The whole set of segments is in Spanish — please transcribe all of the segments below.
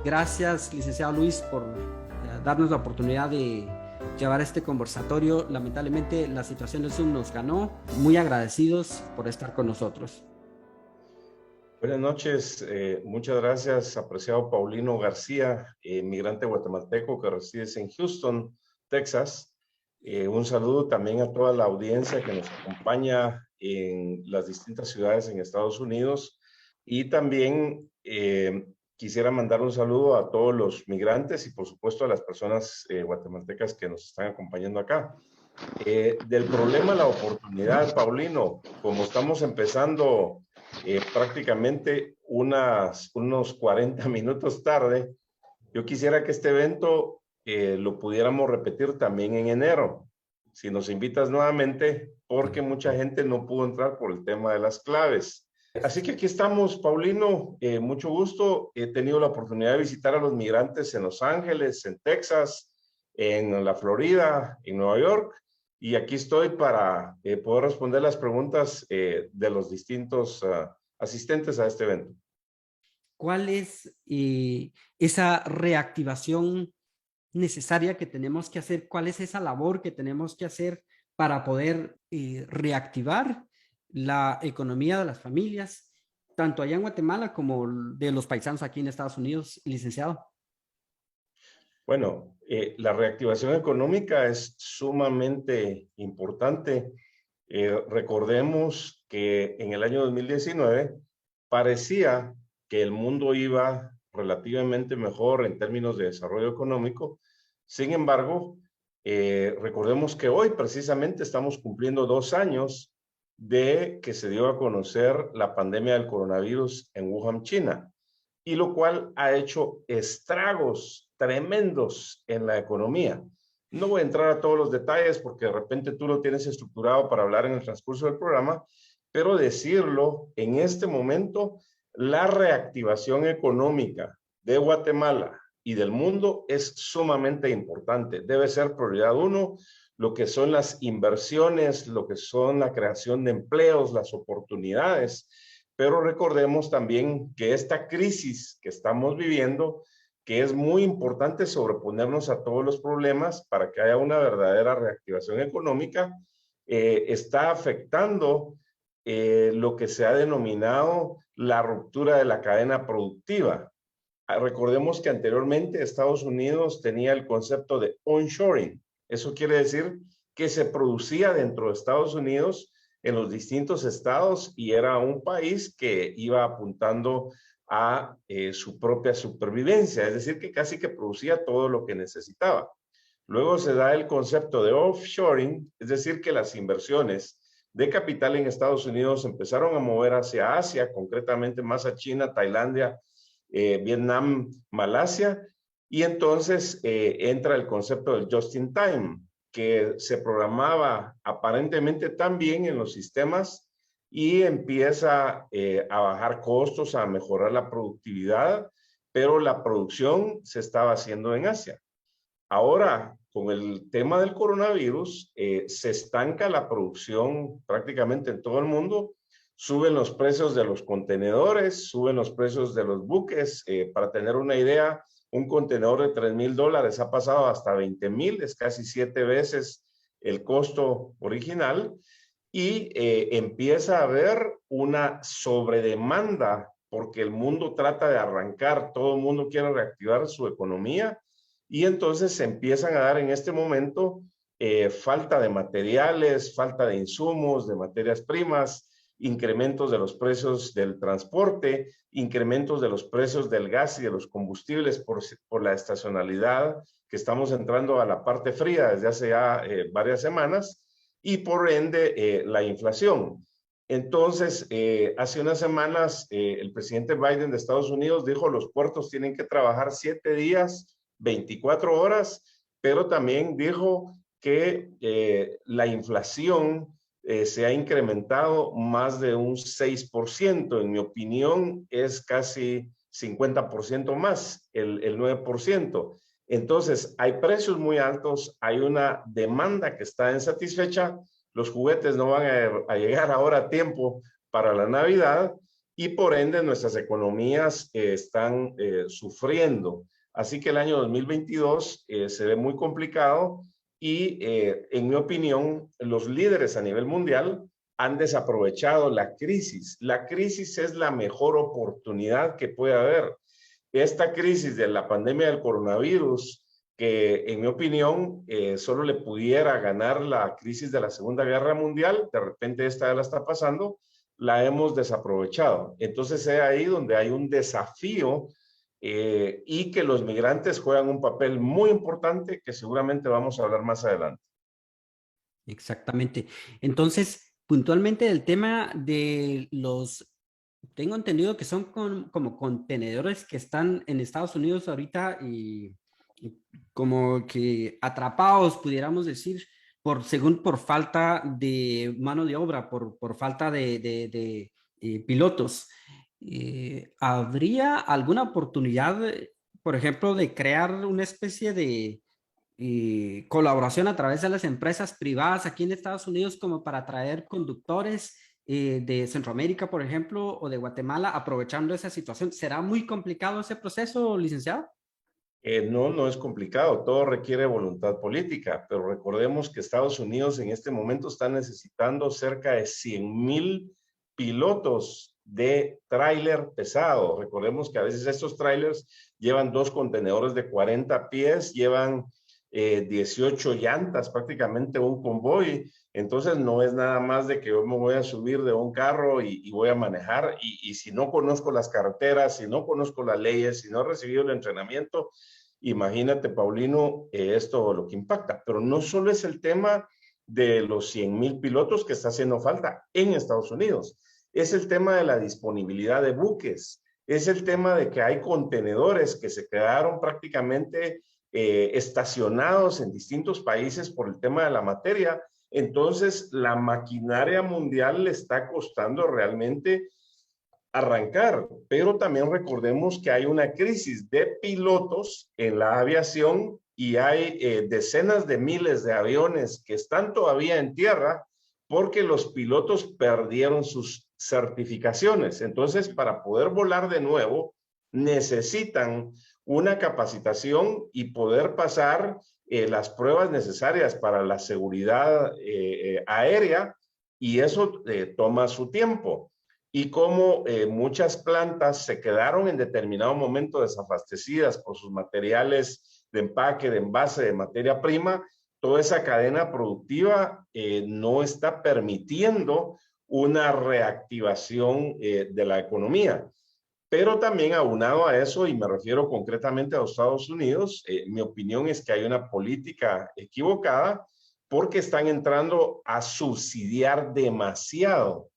Gracias, licenciado Luis, por darnos la oportunidad de llevar este conversatorio. Lamentablemente la situación del Zoom nos ganó. Muy agradecidos por estar con nosotros. Buenas noches, muchas gracias, apreciado Paulino García, migrante guatemalteco que reside en Houston, Texas. Un saludo también a toda la audiencia que nos acompaña en las distintas ciudades en Estados Unidos. Y también quisiera mandar un saludo a todos los migrantes y por supuesto a las personas guatemaltecas que nos están acompañando acá. Del problema a la oportunidad, Paulino, como estamos empezando prácticamente unos 40 minutos tarde, yo quisiera que este evento lo pudiéramos repetir también en enero, si nos invitas nuevamente, porque mucha gente no pudo entrar por el tema de las claves. Así que aquí estamos, Paulino, mucho gusto. He tenido la oportunidad de visitar a los migrantes en Los Ángeles, en Texas, en la Florida, en Nueva York. Y aquí estoy para poder responder las preguntas de los distintos asistentes a este evento. ¿Cuál es esa reactivación necesaria que tenemos que hacer? ¿Cuál es esa labor que tenemos que hacer para poder reactivar la economía de las familias, tanto allá en Guatemala como de los paisanos aquí en Estados Unidos, licenciado? Bueno, la reactivación económica es sumamente importante. Recordemos que en el año 2019 parecía que el mundo iba relativamente mejor en términos de desarrollo económico. Sin embargo, recordemos que hoy precisamente estamos cumpliendo 2 años de que se dio a conocer la pandemia del coronavirus en Wuhan, China, y lo cual ha hecho estragos tremendos en la economía. No voy a entrar a todos los detalles porque de repente tú lo tienes estructurado para hablar en el transcurso del programa, pero decirlo en este momento, la reactivación económica de Guatemala y del mundo es sumamente importante. Debe ser prioridad uno, lo que son las inversiones, lo que son la creación de empleos, las oportunidades. Pero recordemos también que esta crisis que estamos viviendo, que es muy importante sobreponernos a todos los problemas para que haya una verdadera reactivación económica, está afectando lo que se ha denominado la ruptura de la cadena productiva. Recordemos que anteriormente Estados Unidos tenía el concepto de onshoring. Eso quiere decir que se producía dentro de Estados Unidos en los distintos estados y era un país que iba apuntando a su propia supervivencia, es decir, que casi que producía todo lo que necesitaba. Luego se da el concepto de offshoring, es decir, que las inversiones de capital en Estados Unidos empezaron a mover hacia Asia, concretamente más a China, Tailandia, Vietnam, Malasia, y entonces entra el concepto del just in time, que se programaba aparentemente tan bien en los sistemas y empieza a bajar costos, a mejorar la productividad, pero la producción se estaba haciendo en Asia. Ahora, con el tema del coronavirus, se estanca la producción prácticamente en todo el mundo. Suben los precios de los contenedores, suben los precios de los buques. Para tener una idea, un contenedor de $3,000 ha pasado hasta 20,000, es casi 7 veces el costo original. Y empieza a haber una sobredemanda porque el mundo trata de arrancar, todo el mundo quiere reactivar su economía. Y entonces se empiezan a dar en este momento falta de materiales, falta de insumos, de materias primas, incrementos de los precios del transporte, incrementos de los precios del gas y de los combustibles por la estacionalidad, que estamos entrando a la parte fría desde hace ya varias semanas, y por ende la inflación. Entonces, hace unas semanas, el presidente Biden de Estados Unidos dijo los puertos tienen que trabajar 7 días 24 horas, pero también dijo que la inflación se ha incrementado más de un 6%. En mi opinión, es casi 50% más, el 9%. Entonces, hay precios muy altos, hay una demanda que está insatisfecha, los juguetes no van a llegar ahora a tiempo para la Navidad, y por ende nuestras economías están sufriendo. Así que el año 2022 se ve muy complicado y en mi opinión los líderes a nivel mundial han desaprovechado la crisis. La crisis es la mejor oportunidad que puede haber. Esta crisis de la pandemia del coronavirus, que en mi opinión solo le pudiera ganar la crisis de la Segunda Guerra Mundial, de repente esta ya la está pasando, la hemos desaprovechado. Entonces es ahí donde hay un desafío y que los migrantes juegan un papel muy importante que seguramente vamos a hablar más adelante. Exactamente. Entonces, puntualmente del tema de los, tengo entendido que son como contenedores que están en Estados Unidos ahorita y como que atrapados, pudiéramos decir, según por falta de mano de obra, por falta de pilotos. ¿Habría alguna oportunidad, por ejemplo, de crear una especie de colaboración a través de las empresas privadas aquí en Estados Unidos como para traer conductores de Centroamérica, por ejemplo, o de Guatemala, aprovechando esa situación? ¿Será muy complicado ese proceso, licenciado? No, no es complicado, todo requiere voluntad política, pero recordemos que Estados Unidos en este momento está necesitando cerca de 100,000 pilotos de tráiler pesado. Recordemos que a veces estos tráilers llevan 2 contenedores de 40 pies, llevan 18 llantas, prácticamente un convoy. Entonces no es nada más de que yo me voy a subir de un carro y voy a manejar y si no conozco las carreteras, si no conozco las leyes, si no he recibido el entrenamiento, imagínate, Paulino, esto lo que impacta. Pero no solo es el tema de los 100,000 pilotos que está haciendo falta en Estados Unidos, es el tema de la disponibilidad de buques, es el tema de que hay contenedores que se quedaron prácticamente estacionados en distintos países por el tema de la materia. Entonces, la maquinaria mundial le está costando realmente arrancar, pero también recordemos que hay una crisis de pilotos en la aviación y hay decenas de miles de aviones que están todavía en tierra porque los pilotos perdieron sus certificaciones. Entonces, para poder volar de nuevo, necesitan una capacitación y poder pasar las pruebas necesarias para la seguridad aérea y eso toma su tiempo y como muchas plantas se quedaron en determinado momento desabastecidas por sus materiales de empaque, de envase, de materia prima, toda esa cadena productiva no está permitiendo una reactivación de la economía. Pero también aunado a eso, y me refiero concretamente a los Estados Unidos, mi opinión es que hay una política equivocada porque están entrando a subsidiar demasiado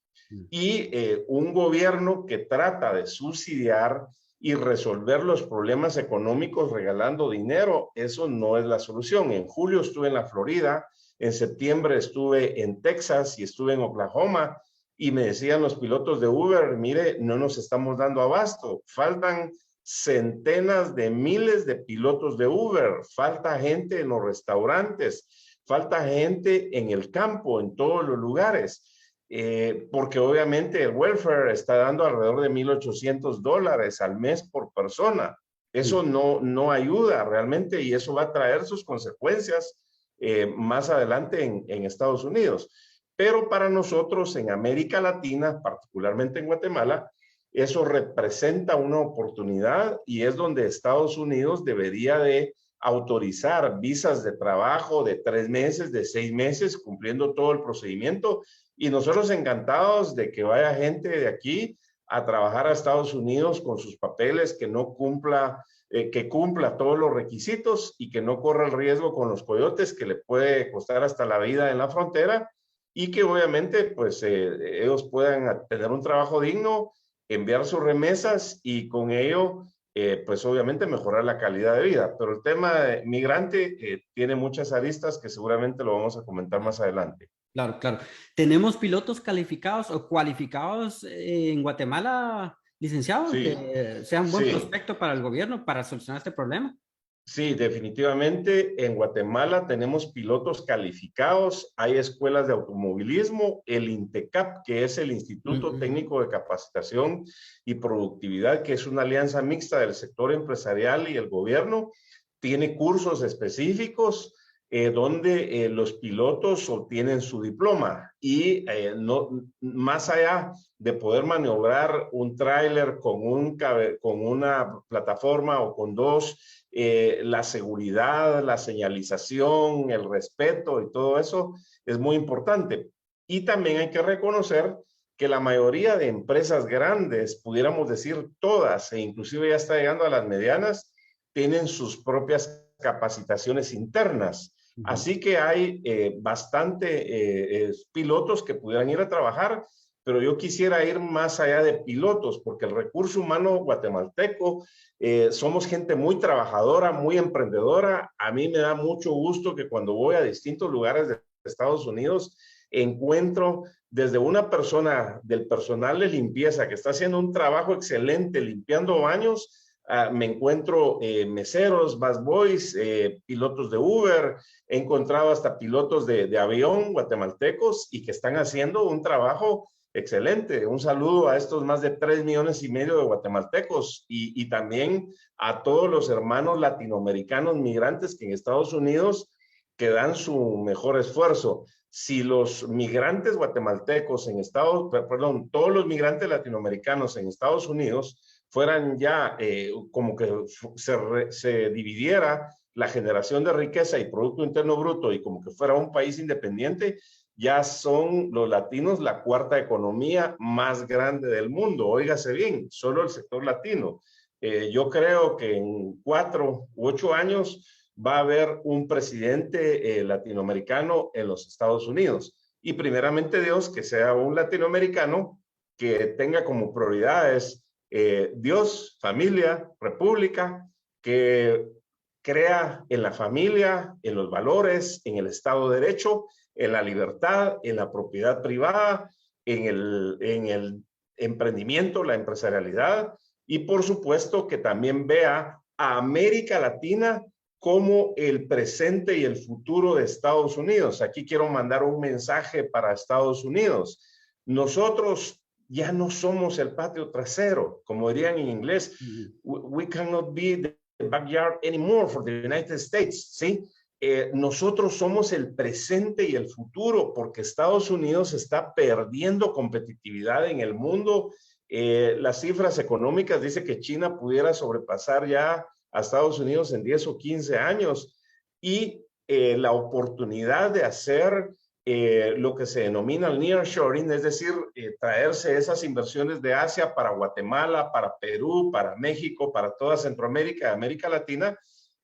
y un gobierno que trata de subsidiar y resolver los problemas económicos regalando dinero, eso no es la solución. En julio estuve en la Florida, en septiembre estuve en Texas y estuve en Oklahoma y me decían los pilotos de Uber, mire, no nos estamos dando abasto, faltan centenas de miles de pilotos de Uber, falta gente en los restaurantes, falta gente en el campo, en todos los lugares. Porque obviamente el welfare está dando alrededor de $1,800 al mes por persona. Eso no ayuda realmente y eso va a traer sus consecuencias más adelante en Estados Unidos. Pero para nosotros en América Latina, particularmente en Guatemala, eso representa una oportunidad y es donde Estados Unidos debería de autorizar visas de trabajo de 3 meses, de 6 meses, cumpliendo todo el procedimiento. Y nosotros encantados de que vaya gente de aquí a trabajar a Estados Unidos con sus papeles, que cumpla todos los requisitos y que no corra el riesgo con los coyotes que le puede costar hasta la vida en la frontera y que obviamente pues ellos puedan tener un trabajo digno, enviar sus remesas y con ello pues obviamente mejorar la calidad de vida. Pero el tema migrante tiene muchas aristas que seguramente lo vamos a comentar más adelante. Claro, claro. ¿Tenemos pilotos calificados o cualificados en Guatemala, licenciado, Sí, que sean un buen sí. prospecto para el gobierno para solucionar este problema? Sí, definitivamente en Guatemala tenemos pilotos calificados, hay escuelas de automovilismo, el INTECAP, que es el Instituto Técnico de Capacitación y Productividad, que es una alianza mixta del sector empresarial y el gobierno, tiene cursos específicos donde los pilotos obtienen su diploma y no, más allá de poder maniobrar un tráiler con una plataforma o con dos, la seguridad, la señalización, el respeto y todo eso es muy importante. Y también hay que reconocer que la mayoría de empresas grandes, pudiéramos decir todas, e inclusive ya está llegando a las medianas, tienen sus propias capacitaciones internas. Así que hay bastante pilotos que pudieran ir a trabajar, pero yo quisiera ir más allá de pilotos, porque el recurso humano guatemalteco, somos gente muy trabajadora, muy emprendedora. A mí me da mucho gusto que cuando voy a distintos lugares de Estados Unidos, encuentro desde una persona del personal de limpieza que está haciendo un trabajo excelente limpiando baños, me encuentro meseros, busboys, pilotos de Uber, he encontrado hasta pilotos de avión guatemaltecos y que están haciendo un trabajo excelente. Un saludo a estos más de 3,5 millones de guatemaltecos y también a todos los hermanos latinoamericanos migrantes que en Estados Unidos que dan su mejor esfuerzo. Si los migrantes guatemaltecos perdón, todos los migrantes latinoamericanos en Estados Unidos fueran ya como que se dividiera la generación de riqueza y Producto Interno Bruto y como que fuera un país independiente, ya son los latinos la cuarta economía más grande del mundo. Óigase bien, solo el sector latino. Yo creo que en 4 u 8 años va a haber un presidente latinoamericano en los Estados Unidos. Y primeramente Dios, que sea un latinoamericano que tenga como prioridades Dios, familia, república, que crea en la familia, en los valores, en el Estado de Derecho, en la libertad, en la propiedad privada, en el emprendimiento, la empresarialidad y por supuesto que también vea a América Latina como el presente y el futuro de Estados Unidos. Aquí quiero mandar un mensaje para Estados Unidos. Nosotros ya no somos el patio trasero, como dirían en inglés. We cannot be the backyard anymore for the United States, ¿sí? Nosotros somos el presente y el futuro porque Estados Unidos está perdiendo competitividad en el mundo. Las cifras económicas dicen que China pudiera sobrepasar ya a Estados Unidos en 10 o 15 años y la oportunidad de hacer lo que se denomina el nearshoring, es decir, traerse esas inversiones de Asia para Guatemala, para Perú, para México, para toda Centroamérica, América Latina,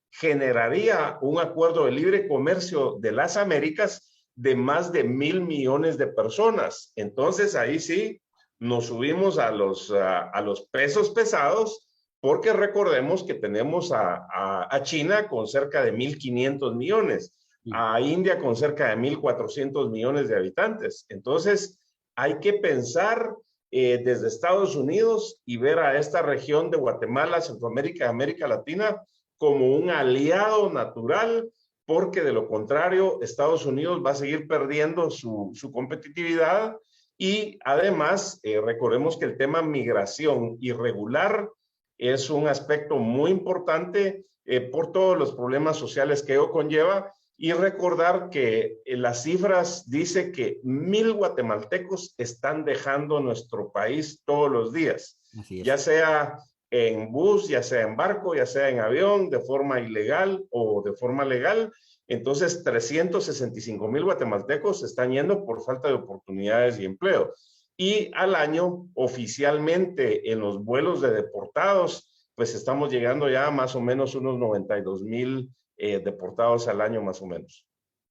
generaría un acuerdo de libre comercio de las Américas de más de 1,000 millones de personas. Entonces, ahí sí nos subimos a los pesos pesados, porque recordemos que tenemos a China con cerca de 1,500 millones, a India con cerca de 1,400 millones de habitantes. Entonces, hay que pensar desde Estados Unidos y ver a esta región de Guatemala, Centroamérica y América Latina como un aliado natural, porque de lo contrario, Estados Unidos va a seguir perdiendo su competitividad y además, recordemos que el tema migración irregular es un aspecto muy importante por todos los problemas sociales que ello conlleva y recordar que las cifras dicen que 1,000 guatemaltecos están dejando nuestro país todos los días, ya sea en bus, ya sea en barco, ya sea en avión, de forma ilegal o de forma legal. Entonces, 365,000 guatemaltecos están yendo por falta de oportunidades y empleo. Y al año, oficialmente, en los vuelos de deportados, pues estamos llegando ya a más o menos unos 92,000 deportados al año, más o menos.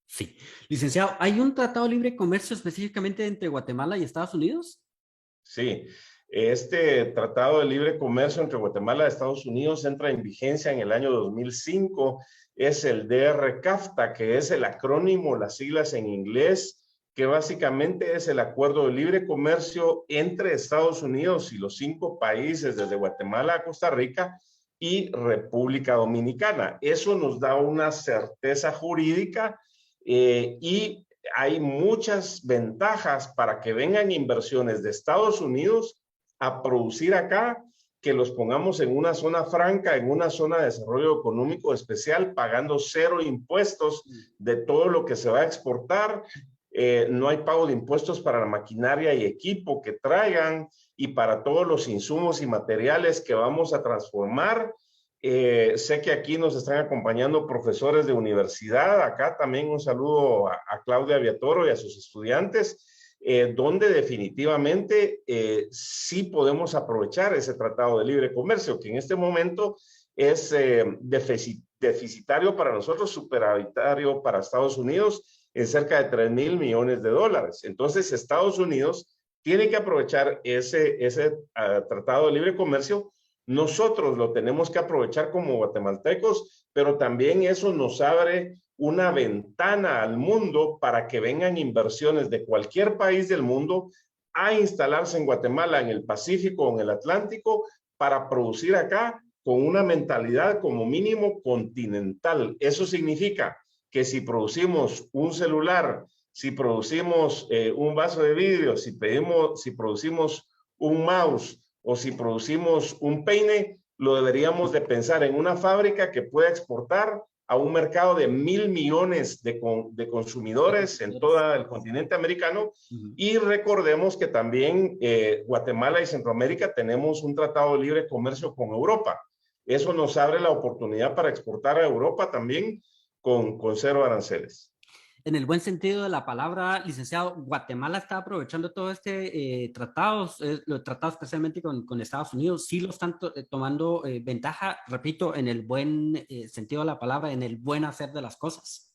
Sí. Licenciado, ¿hay un tratado de libre comercio específicamente entre Guatemala y Estados Unidos? Sí. Este Tratado de Libre Comercio entre Guatemala y Estados Unidos entra en vigencia en el año 2005. Es el DR-CAFTA, que es el acrónimo, las siglas en inglés, que básicamente es el Acuerdo de Libre Comercio entre Estados Unidos y los 5 países, desde Guatemala a Costa Rica, y República Dominicana. Eso nos da una certeza jurídica y hay muchas ventajas para que vengan inversiones de Estados Unidos a producir acá, que los pongamos en una zona franca, en una zona de desarrollo económico especial, pagando 0 impuestos de todo lo que se va a exportar. No hay pago de impuestos para la maquinaria y equipo que traigan y para todos los insumos y materiales que vamos a transformar. Sé que aquí nos están acompañando profesores de universidad. Acá también un saludo a Claudia Viatoro y a sus estudiantes. Donde definitivamente sí podemos aprovechar ese tratado de libre comercio, que en este momento es deficitario para nosotros, superavitario para Estados Unidos en cerca de 3,000 millones de dólares. Entonces, Estados Unidos tiene que aprovechar ese tratado de libre comercio. Nosotros lo tenemos que aprovechar como guatemaltecos, pero también eso nos abre una ventana al mundo para que vengan inversiones de cualquier país del mundo a instalarse en Guatemala, en el Pacífico o en el Atlántico, para producir acá con una mentalidad como mínimo continental. Eso significa que si producimos un celular, si producimos un vaso de vidrio, si producimos un mouse o si producimos un peine, lo deberíamos de pensar en una fábrica que pueda exportar a un mercado de 1,000 millones de consumidores en todo el continente americano. Y recordemos que también Guatemala y Centroamérica tenemos un tratado de libre comercio con Europa. Eso nos abre la oportunidad para exportar a Europa también con 0 aranceles. En el buen sentido de la palabra, licenciado, Guatemala está aprovechando todo este los tratados especialmente con Estados Unidos, sí lo están tomando ventaja, repito, en el buen sentido de la palabra, en el buen hacer de las cosas.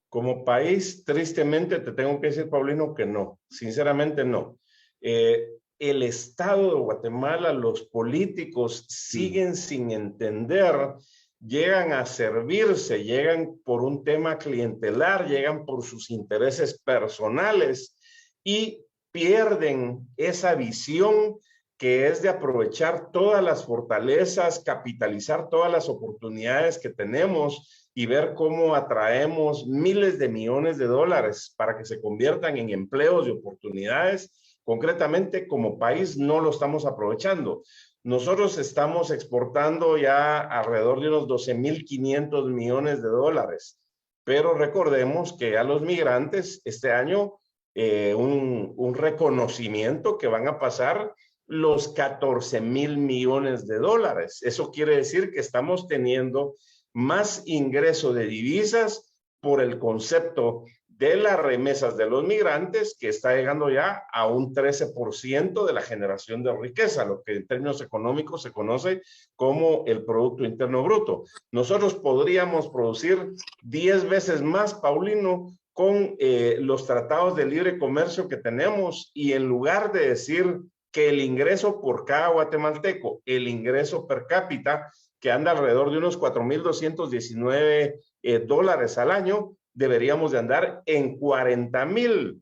Como país, tristemente te tengo que decir, Paulino, que no, sinceramente no. El Estado de Guatemala, los políticos siguen sin entender, llegan a servirse, llegan por un tema clientelar, llegan por sus intereses personales y pierden esa visión que es de aprovechar todas las fortalezas, capitalizar todas las oportunidades que tenemos y ver cómo atraemos miles de millones de dólares para que se conviertan en empleos y oportunidades. Concretamente, como país, no lo estamos aprovechando. Nosotros estamos exportando ya alrededor de unos 12,500 millones de dólares, pero recordemos que a los migrantes este año un reconocimiento que van a pasar los 14,000 millones de dólares. Eso quiere decir que estamos teniendo más ingreso de divisas por el concepto de las remesas de los migrantes, que está llegando ya a un 13% de la generación de riqueza, lo que en términos económicos se conoce como el Producto Interno Bruto. Nosotros podríamos producir 10 veces más, Paulino, con los tratados de libre comercio que tenemos, y en lugar de decir que el ingreso por cada guatemalteco, el ingreso per cápita, que anda alrededor de unos 4,219 dólares al año, deberíamos de andar en 40,000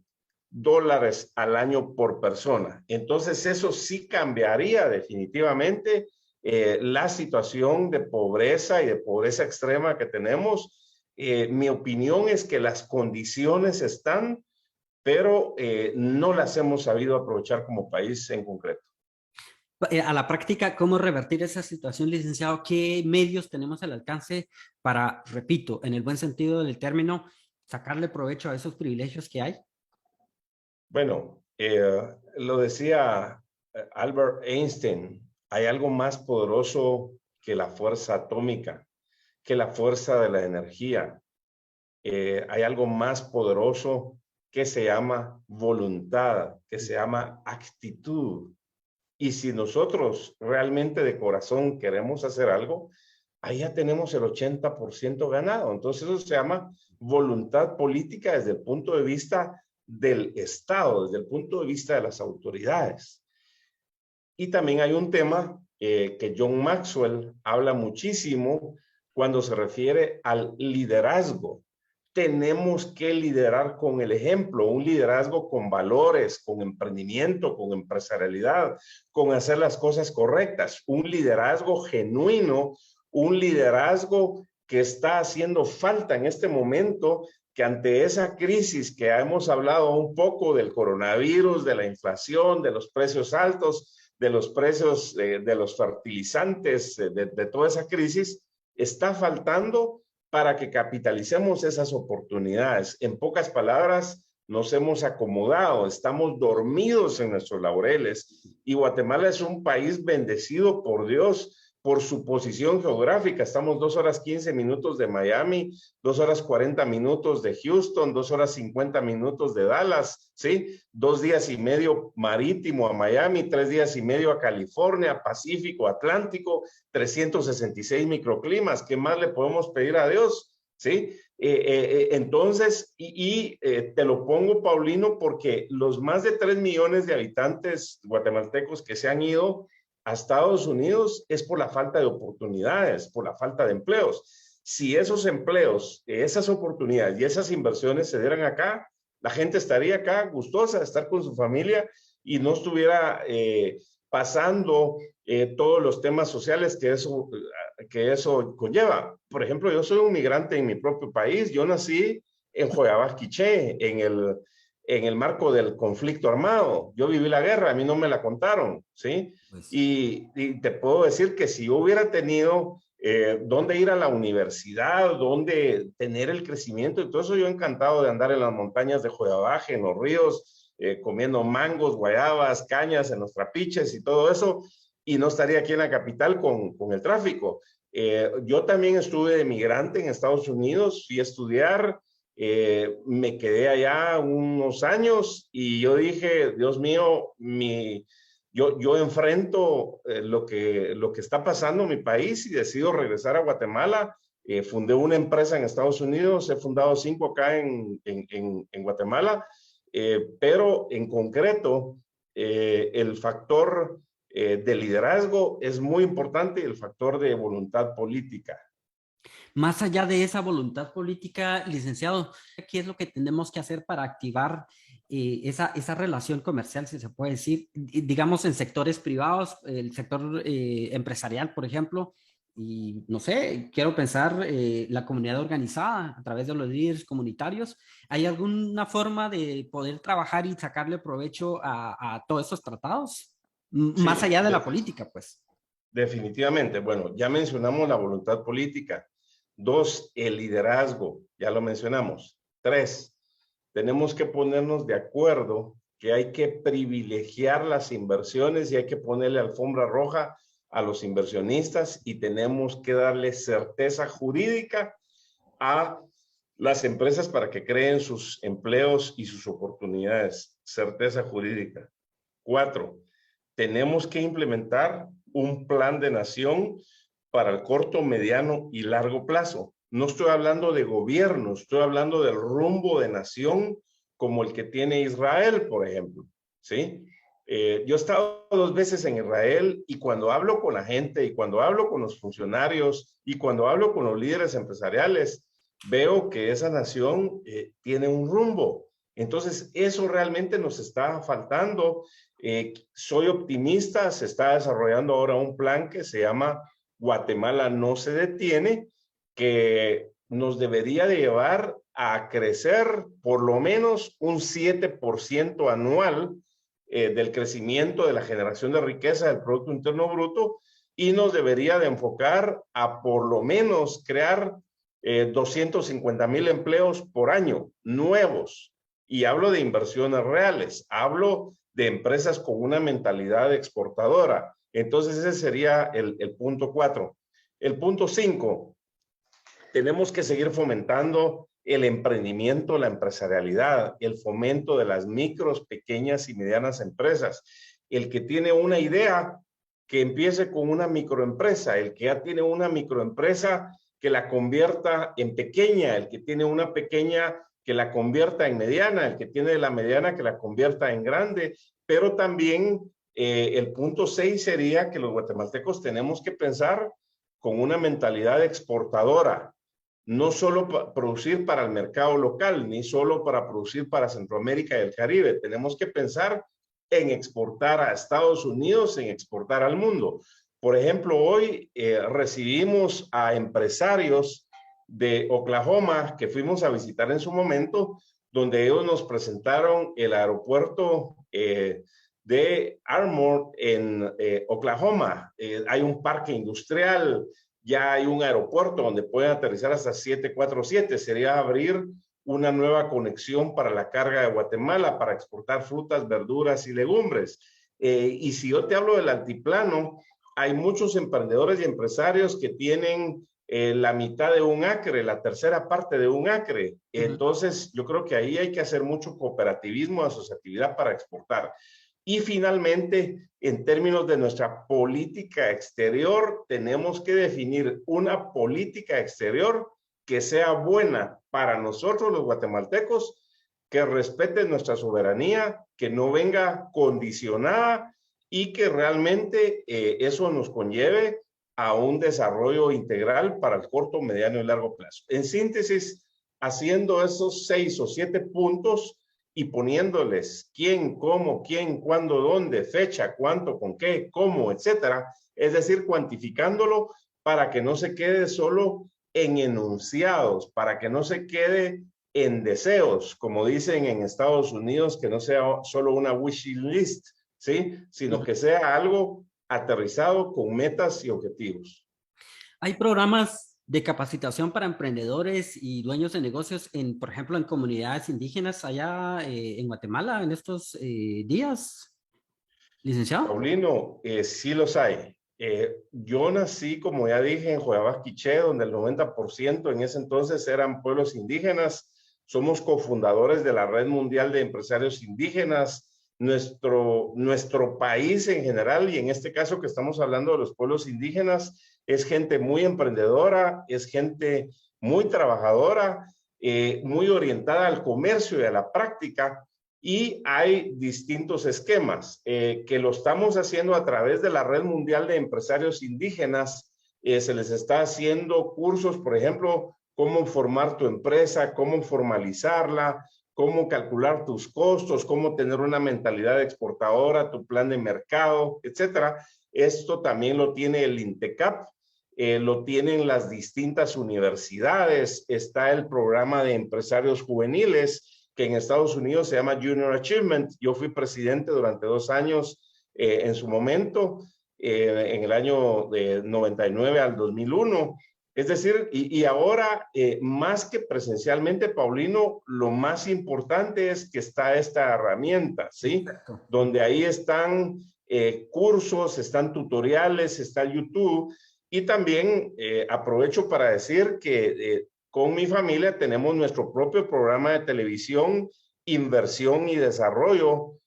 dólares al año por persona. Entonces eso sí cambiaría definitivamente la situación de pobreza y de pobreza extrema que tenemos. Mi opinión es que las condiciones están, pero no las hemos sabido aprovechar como país en concreto. A la práctica, ¿cómo revertir esa situación, licenciado? ¿Qué medios tenemos al alcance para, repito, en el buen sentido del término, sacarle provecho a esos privilegios que hay? Bueno, lo decía Albert Einstein, hay algo más poderoso que la fuerza atómica, que la fuerza de la energía. Hay algo más poderoso que se llama voluntad, que se llama actitud. Y si nosotros realmente de corazón queremos hacer algo, ahí ya tenemos el 80% ganado. Entonces eso se llama voluntad política desde el punto de vista del Estado, desde el punto de vista de las autoridades. Y también hay un tema que John Maxwell habla muchísimo cuando se refiere al liderazgo. tenemos que liderar con el ejemplo, un liderazgo con valores, con emprendimiento, con empresarialidad, con hacer las cosas correctas, un liderazgo genuino, un liderazgo que está haciendo falta en este momento, que ante esa crisis que hemos hablado un poco del coronavirus, de la inflación, de los precios altos, de los precios de los fertilizantes, de toda esa crisis, está faltando para que capitalicemos esas oportunidades. En pocas palabras, nos hemos acomodado, estamos dormidos en nuestros laureles y Guatemala es un país bendecido por Dios, por su posición geográfica. Estamos 2 horas 15 minutos de Miami, 2 horas 40 minutos de Houston, 2 horas 50 minutos de Dallas, ¿sí? 2 días y medio marítimo a Miami, 3 días y medio a California, Pacífico, Atlántico, 366 microclimas. ¿Qué más le podemos pedir a Dios? ¿Sí? Entonces, te lo pongo, Paulino, porque los más de 3 millones de habitantes guatemaltecos que se han ido a Estados Unidos es por la falta de oportunidades, por la falta de empleos. Si esos empleos, esas oportunidades y esas inversiones se dieran acá, la gente estaría acá gustosa de estar con su familia y no estuviera pasando todos los temas sociales que eso conlleva. Por ejemplo, yo soy un migrante en mi propio país. Yo nací en Joyabas, Quiché, en el marco del conflicto armado. Yo viví la guerra, a mí no me la contaron, ¿sí? Pues, Y te puedo decir que si yo hubiera tenido dónde ir a la universidad, dónde tener el crecimiento y todo eso, yo encantado de andar en las montañas de Joyabaje, en los ríos, comiendo mangos, guayabas, cañas en los trapiches y todo eso, y no estaría aquí en la capital con el tráfico. Yo también estuve de migrante en Estados Unidos, fui a estudiar, me quedé allá unos años y yo dije, Dios mío, yo enfrento lo que está pasando en mi país y decido regresar a Guatemala. Fundé una empresa en Estados Unidos, he fundado 5 acá en Guatemala, pero en concreto el factor de liderazgo es muy importante y el factor de voluntad política. más allá de esa voluntad política, licenciado, ¿qué es lo que tenemos que hacer para activar esa relación comercial, si se puede decir, digamos en sectores privados, el sector empresarial, por ejemplo? Y no sé, quiero pensar la comunidad organizada a través de los líderes comunitarios. ¿Hay alguna forma de poder trabajar y sacarle provecho a todos estos tratados? Más Sí, allá de la política, pues. definitivamente. Bueno, ya mencionamos la voluntad política. 2, el liderazgo, ya lo mencionamos. 3, tenemos que ponernos de acuerdo que hay que privilegiar las inversiones y hay que ponerle alfombra roja a los inversionistas y tenemos que darle certeza jurídica a las empresas para que creen sus empleos y sus oportunidades. Certeza jurídica. 4, tenemos que implementar un plan de nación para el corto, mediano y largo plazo. No estoy hablando de gobierno, estoy hablando del rumbo de nación como el que tiene Israel, por ejemplo, ¿sí? Yo he estado 2 veces en Israel y cuando hablo con la gente y cuando hablo con los funcionarios y cuando hablo con los líderes empresariales, veo que esa nación tiene un rumbo. Entonces, eso realmente nos está faltando. Soy optimista, se está desarrollando ahora un plan que se llama Guatemala no se detiene, que nos debería de llevar a crecer por lo menos un 7% anual del crecimiento de la generación de riqueza del Producto Interno Bruto y nos debería de enfocar a por lo menos crear 250,000 empleos por año nuevos. Y hablo de inversiones reales, hablo de empresas con una mentalidad exportadora. Entonces ese sería el punto 4. El punto 5, tenemos que seguir fomentando el emprendimiento, la empresarialidad, el fomento de las micros, pequeñas y medianas empresas. El que tiene una idea, que empiece con una microempresa. El que ya tiene una microempresa, que la convierta en pequeña. El que tiene una pequeña, que la convierta en mediana. El que tiene la mediana, que la convierta en grande. Pero también el punto 6 sería que los guatemaltecos tenemos que pensar con una mentalidad exportadora. no solo producir para el mercado local, ni solo para producir para Centroamérica y el Caribe. Tenemos que pensar en exportar a Estados Unidos, en exportar al mundo. Por ejemplo, hoy recibimos a empresarios de Oklahoma que fuimos a visitar en su momento, donde ellos nos presentaron el aeropuerto de Armour en Oklahoma. Hay un parque industrial, ya hay un aeropuerto donde pueden aterrizar hasta 747. Sería abrir una nueva conexión para la carga de Guatemala, para exportar frutas, verduras y legumbres. Y si yo te hablo del altiplano, hay muchos emprendedores y empresarios que tienen la mitad de un acre, la tercera parte de un acre. Entonces, yo creo que ahí hay que hacer mucho cooperativismo, asociatividad para exportar. Y finalmente, en términos de nuestra política exterior, tenemos que definir una política exterior que sea buena para nosotros los guatemaltecos, que respete nuestra soberanía, que no venga condicionada y que realmente eso nos conlleve a un desarrollo integral para el corto, mediano y largo plazo. En síntesis, haciendo esos 6 o 7 puntos y poniéndoles quién, cómo, quién, cuándo, dónde, fecha, cuánto, con qué, cómo, etcétera, es decir, cuantificándolo para que no se quede solo en enunciados, para que no se quede en deseos, como dicen en Estados Unidos, que no sea solo una wish list, ¿sí? Sino que sea algo aterrizado con metas y objetivos. Hay programas de capacitación para emprendedores y dueños de negocios, por ejemplo, en comunidades indígenas allá en Guatemala en estos días, licenciado. Paulino, sí los hay. Yo nací, como ya dije, en Joyabasquiché, donde el 90% en ese entonces eran pueblos indígenas. Somos cofundadores de la Red Mundial de Empresarios Indígenas. Nuestro país en general, y en este caso que estamos hablando de los pueblos indígenas, es gente muy emprendedora, es gente muy trabajadora, muy orientada al comercio y a la práctica. Y hay distintos esquemas que lo estamos haciendo a través de la Red Mundial de Empresarios Indígenas. Se les está haciendo cursos, por ejemplo, cómo formar tu empresa, cómo formalizarla, cómo calcular tus costos, cómo tener una mentalidad exportadora, tu plan de mercado, etcétera. Esto también lo tiene el INTECAP, lo tienen las distintas universidades, está el programa de empresarios juveniles, que en Estados Unidos se llama Junior Achievement. Yo fui presidente durante 2 años en su momento, en el año de 99 al 2001. Es decir, y ahora, más que presencialmente, Paulino, lo más importante es que está esta herramienta, ¿sí? Exacto. Donde ahí están cursos, están tutoriales, está YouTube. Y también aprovecho para decir que con mi familia tenemos nuestro propio programa de televisión, Inversión y Desarrollo.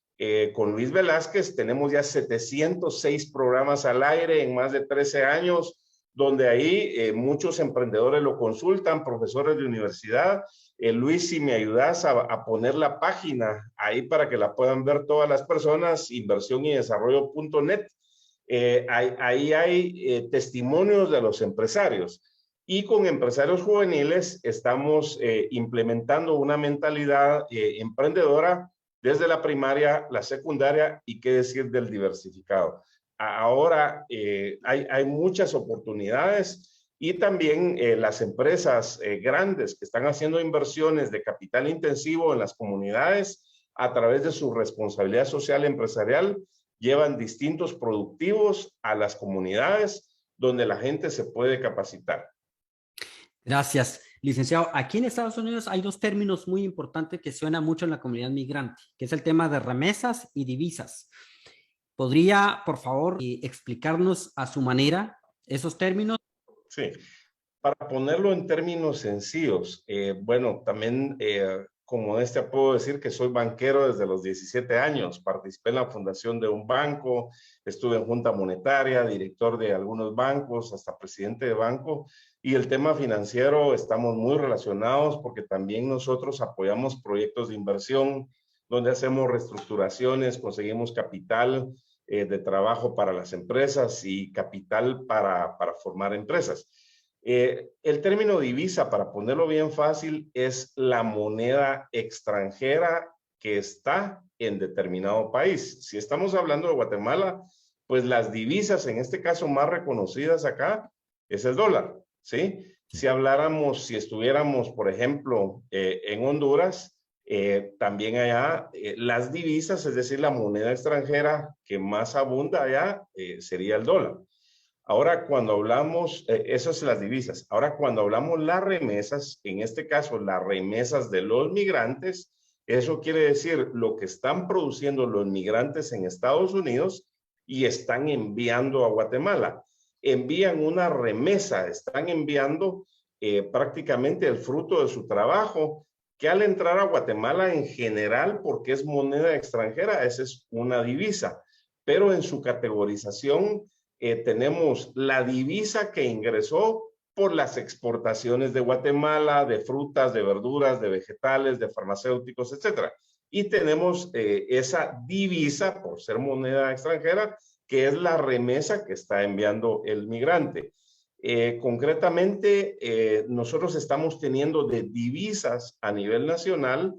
Con Luis Velázquez tenemos ya 706 programas al aire en más de 13 años, donde ahí muchos emprendedores lo consultan, profesores de universidad. Luis, si me ayudas a poner la página ahí para que la puedan ver todas las personas, inversionyDesarrollo.net. Ahí hay testimonios de los empresarios. Y con empresarios juveniles estamos implementando una mentalidad emprendedora desde la primaria, la secundaria y qué decir del diversificado. Ahora hay muchas oportunidades y también las empresas grandes que están haciendo inversiones de capital intensivo en las comunidades a través de su responsabilidad social empresarial llevan distintos productivos a las comunidades donde la gente se puede capacitar. Gracias, licenciado. Aquí en Estados Unidos hay 2 términos muy importantes que suenan mucho en la comunidad migrante, que es el tema de remesas y divisas. ¿Podría, por favor, explicarnos a su manera esos términos? Sí, para ponerlo en términos sencillos, bueno, también como puedo decir que soy banquero desde los 17 años, participé en la fundación de un banco, estuve en junta monetaria, director de algunos bancos, hasta presidente de banco, y el tema financiero estamos muy relacionados porque también nosotros apoyamos proyectos de inversión donde hacemos reestructuraciones, conseguimos capital de trabajo para las empresas y capital para formar empresas. El término divisa, para ponerlo bien fácil, es la moneda extranjera que está en determinado país. Si estamos hablando de Guatemala, pues las divisas, en este caso más reconocidas acá, es el dólar, ¿sí? Si habláramos, si estuviéramos, por ejemplo, en Honduras, también allá las divisas, es decir, la moneda extranjera que más abunda allá, sería el dólar. Ahora, cuando hablamos, eso es las divisas. Ahora, cuando hablamos las remesas, en este caso, las remesas de los migrantes, eso quiere decir lo que están produciendo los migrantes en Estados Unidos y están enviando a Guatemala. Envían una remesa, están enviando prácticamente el fruto de su trabajo, que al entrar a Guatemala en general, porque es moneda extranjera, esa es una divisa, pero en su categorización tenemos la divisa que ingresó por las exportaciones de Guatemala, de frutas, de verduras, de vegetales, de farmacéuticos, etcétera. Y tenemos esa divisa, por ser moneda extranjera, que es la remesa que está enviando el migrante. Concretamente, nosotros estamos teniendo de divisas a nivel nacional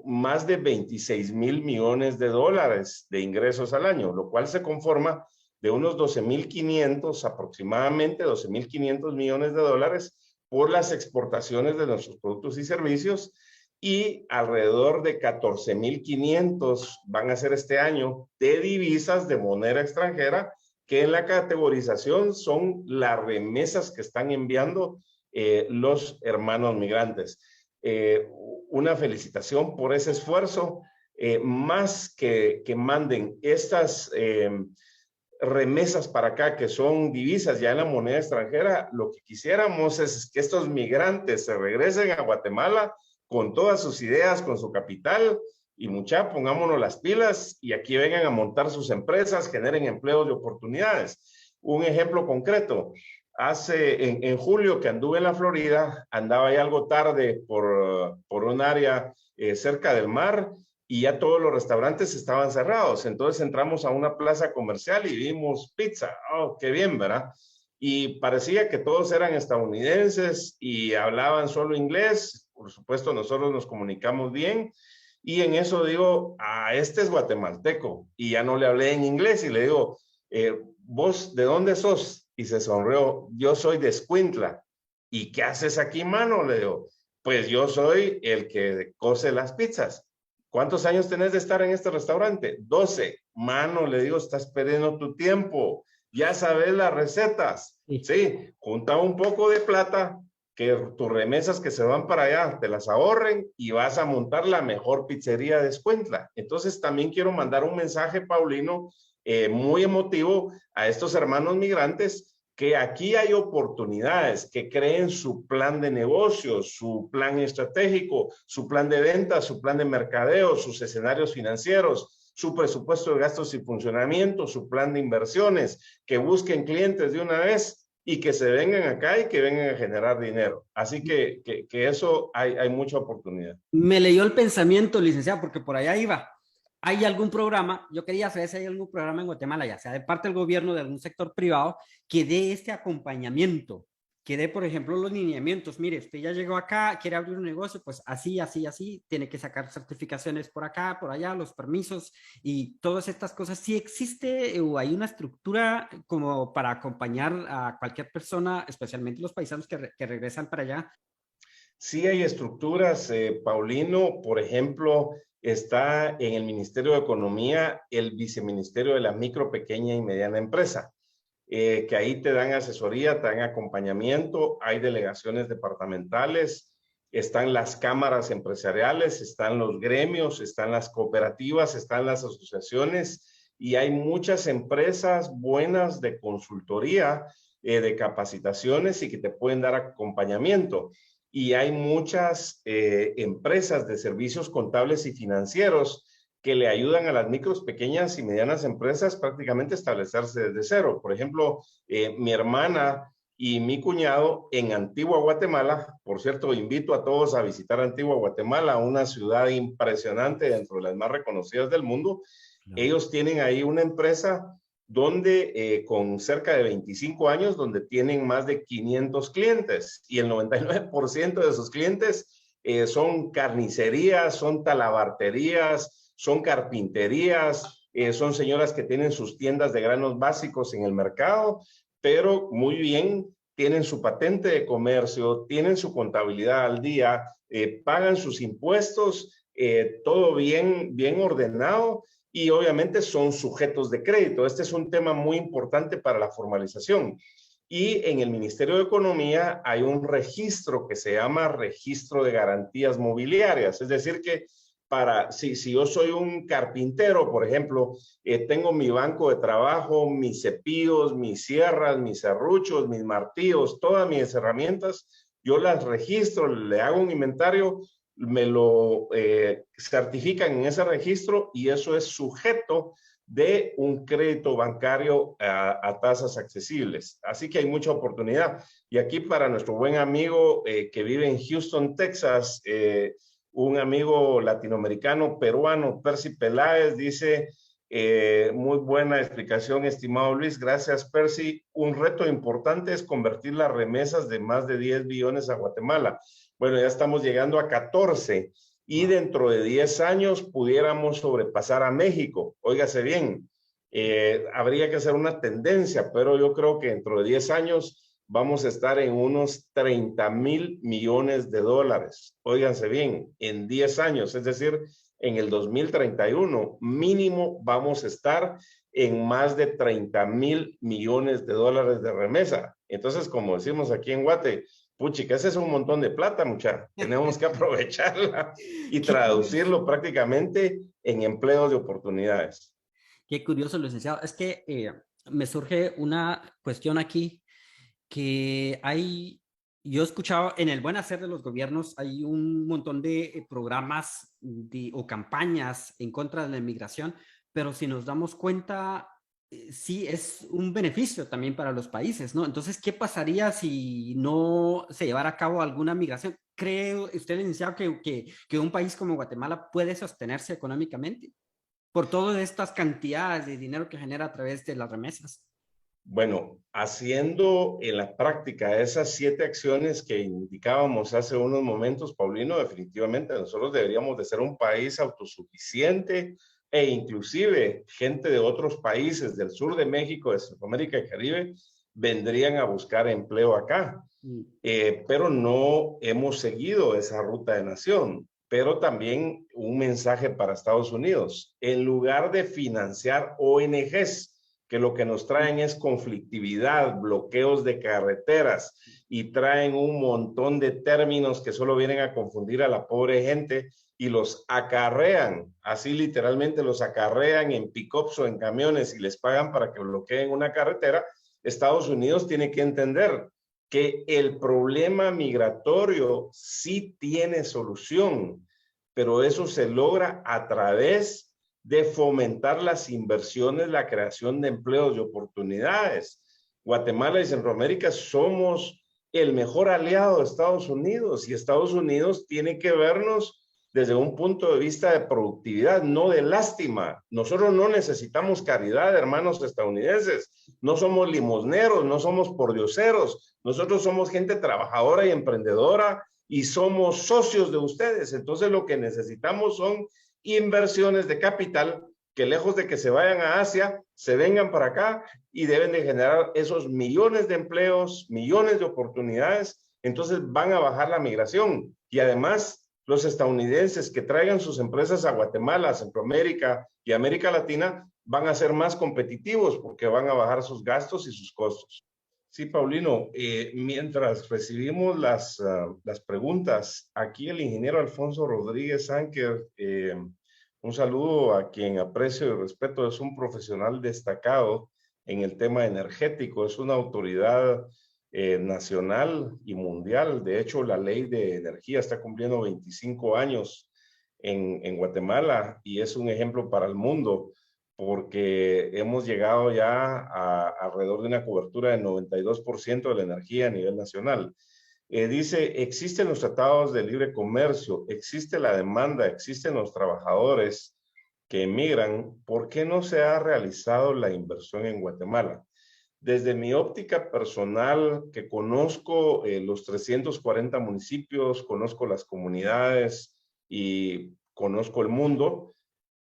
más de 26,000 millones de dólares de ingresos al año, lo cual se conforma de unos 12,500, aproximadamente 12,500 millones de dólares por las exportaciones de nuestros productos y servicios, y alrededor de 14,500 van a ser este año de divisas de moneda extranjera, que en la categorización son las remesas que están enviando los hermanos migrantes. Una felicitación por ese esfuerzo. Más que manden estas remesas para acá, que son divisas ya en la moneda extranjera, lo que quisiéramos es que estos migrantes se regresen a Guatemala con todas sus ideas, con su capital, y mucha, pongámonos las pilas y aquí vengan a montar sus empresas, generen empleos y oportunidades. Un ejemplo concreto, en julio que anduve en la Florida, andaba ya algo tarde por un área cerca del mar, y ya todos los restaurantes estaban cerrados. Entonces entramos a una plaza comercial y vimos pizza. Oh, qué bien, ¿verdad? Y parecía que todos eran estadounidenses y hablaban solo inglés. Por supuesto, nosotros nos comunicamos bien. Y en eso digo, este es guatemalteco. Y ya no le hablé en inglés y le digo, ¿vos de dónde sos? Y se sonrió, yo soy de Escuintla. ¿Y qué haces aquí, mano? Le digo, pues yo soy el que cose las pizzas. ¿Cuántos años tenés de estar en este restaurante? 12. Mano, le digo, estás perdiendo tu tiempo. Ya sabes las recetas. Sí, junta un poco de plata, que tus remesas que se van para allá te las ahorren y vas a montar la mejor pizzería de Escuintla. Entonces también quiero mandar un mensaje, Paulino, muy emotivo a estos hermanos migrantes, que aquí hay oportunidades, que creen su plan de negocios, su plan estratégico, su plan de ventas, su plan de mercadeo, sus escenarios financieros, su presupuesto de gastos y funcionamiento, su plan de inversiones, que busquen clientes de una vez y que se vengan acá y que vengan a generar dinero. Así que eso hay mucha oportunidad. Me leyó el pensamiento, licenciado, porque por allá iba. ¿Hay algún programa? Yo quería saber si hay algún programa en Guatemala, ya sea de parte del gobierno, de algún sector privado, que dé este acompañamiento, que dé, por ejemplo, los lineamientos. Mire, usted ya llegó acá, quiere abrir un negocio, pues así, así, así, tiene que sacar certificaciones por acá, por allá, los permisos y todas estas cosas. ¿Sí existe o hay una estructura como para acompañar a cualquier persona, especialmente los paisanos que regresan para allá? Sí hay estructuras, Paulino, por ejemplo, está en el Ministerio de Economía el Viceministerio de la Micro, Pequeña y Mediana Empresa, que ahí te dan asesoría, te dan acompañamiento, hay delegaciones departamentales, están las cámaras empresariales, están los gremios, están las cooperativas, están las asociaciones, y hay muchas empresas buenas de consultoría, de capacitaciones, y que te pueden dar acompañamiento. Y hay muchas empresas de servicios contables y financieros que le ayudan a las micros, pequeñas y medianas empresas prácticamente a establecerse desde cero. Por ejemplo, mi hermana y mi cuñado en Antigua Guatemala, por cierto, invito a todos a visitar Antigua Guatemala, una ciudad impresionante dentro de las más reconocidas del mundo. Ellos tienen ahí una empresa donde con cerca de 25 años, donde tienen más de 500 clientes y el 99% de sus clientes son carnicerías, son talabarterías, son carpinterías, son señoras que tienen sus tiendas de granos básicos en el mercado, pero muy bien, tienen su patente de comercio, tienen su contabilidad al día, pagan sus impuestos, todo bien ordenado y obviamente son sujetos de crédito. Este es un tema muy importante para la formalización. Y en el Ministerio de Economía hay un registro que se llama Registro de Garantías Mobiliarias. Es decir, que si yo soy un carpintero, por ejemplo, tengo mi banco de trabajo, mis cepillos, mis sierras, mis serruchos, mis martillos, todas mis herramientas, yo las registro, le hago un inventario, me lo certifican en ese registro y eso es sujeto de un crédito bancario a tasas accesibles. Así que hay mucha oportunidad. Y aquí para nuestro buen amigo que vive en Houston, Texas, un amigo latinoamericano, peruano, Percy Peláez, dice, muy buena explicación, estimado Luis. Gracias, Percy. Un reto importante es convertir las remesas de más de 10 billones a Guatemala. Bueno, ya estamos llegando a 14 y dentro de 10 años pudiéramos sobrepasar a México. Óigase bien, habría que hacer una tendencia, pero yo creo que dentro de 10 años vamos a estar en unos 30,000 millones de dólares. Óiganse bien, en 10 años, es decir, en el 2031, mínimo vamos a estar en más de 30,000 millones de dólares de remesa. Entonces, como decimos aquí en Guate, puchica, ese es un montón de plata, mucha. Tenemos que aprovecharla y Qué curioso, traducirlo prácticamente en empleos de oportunidades. qué curioso, licenciado. Es que me surge una cuestión aquí que yo he escuchado en el buen hacer de los gobiernos, hay un montón de programas o campañas en contra de la inmigración, pero si nos damos cuenta, sí es un beneficio también para los países, ¿no? Entonces, ¿qué pasaría si no se llevara a cabo alguna migración? ¿Cree usted, licenciado, que un país como Guatemala puede sostenerse económicamente por todas estas cantidades de dinero que genera a través de las remesas? Bueno, haciendo en la práctica esas 7 acciones que indicábamos hace unos momentos, Paulino, definitivamente nosotros deberíamos de ser un país autosuficiente e inclusive gente de otros países del sur de México, de Centroamérica y Caribe, vendrían a buscar empleo acá. Pero no hemos seguido esa ruta de nación. Pero también un mensaje para Estados Unidos. En lugar de financiar ONGs, que lo que nos traen es conflictividad, bloqueos de carreteras y traen un montón de términos que solo vienen a confundir a la pobre gente y los acarrean, así literalmente los acarrean en pick-ups o en camiones y les pagan para que bloqueen una carretera. Estados Unidos tiene que entender que el problema migratorio sí tiene solución, pero eso se logra a través de fomentar las inversiones, la creación de empleos y oportunidades. Guatemala y Centroamérica somos el mejor aliado de Estados Unidos y Estados Unidos tiene que vernos desde un punto de vista de productividad, no de lástima. Nosotros no necesitamos caridad, hermanos estadounidenses. No somos limosneros, no somos pordioseros. Nosotros somos gente trabajadora y emprendedora y somos socios de ustedes. Entonces lo que necesitamos son inversiones de capital que lejos de que se vayan a Asia, se vengan para acá y deben de generar esos millones de empleos, millones de oportunidades. Entonces van a bajar la migración y además los estadounidenses que traigan sus empresas a Guatemala, Centroamérica y América Latina van a ser más competitivos porque van a bajar sus gastos y sus costos. Sí, Paulino, mientras recibimos las preguntas, aquí el ingeniero Alfonso Rodríguez Anker, un saludo a quien aprecio y respeto, es un profesional destacado en el tema energético, es una autoridad nacional y mundial. De hecho, la ley de energía está cumpliendo 25 años en Guatemala y es un ejemplo para el mundo porque hemos llegado ya a alrededor de una cobertura del 92% de la energía a nivel nacional. Dice, existen los tratados de libre comercio, existe la demanda, existen los trabajadores, que emigran, ¿por qué no se ha realizado la inversión en Guatemala? Desde mi óptica personal, que conozco los 340 municipios, conozco las comunidades y conozco el mundo,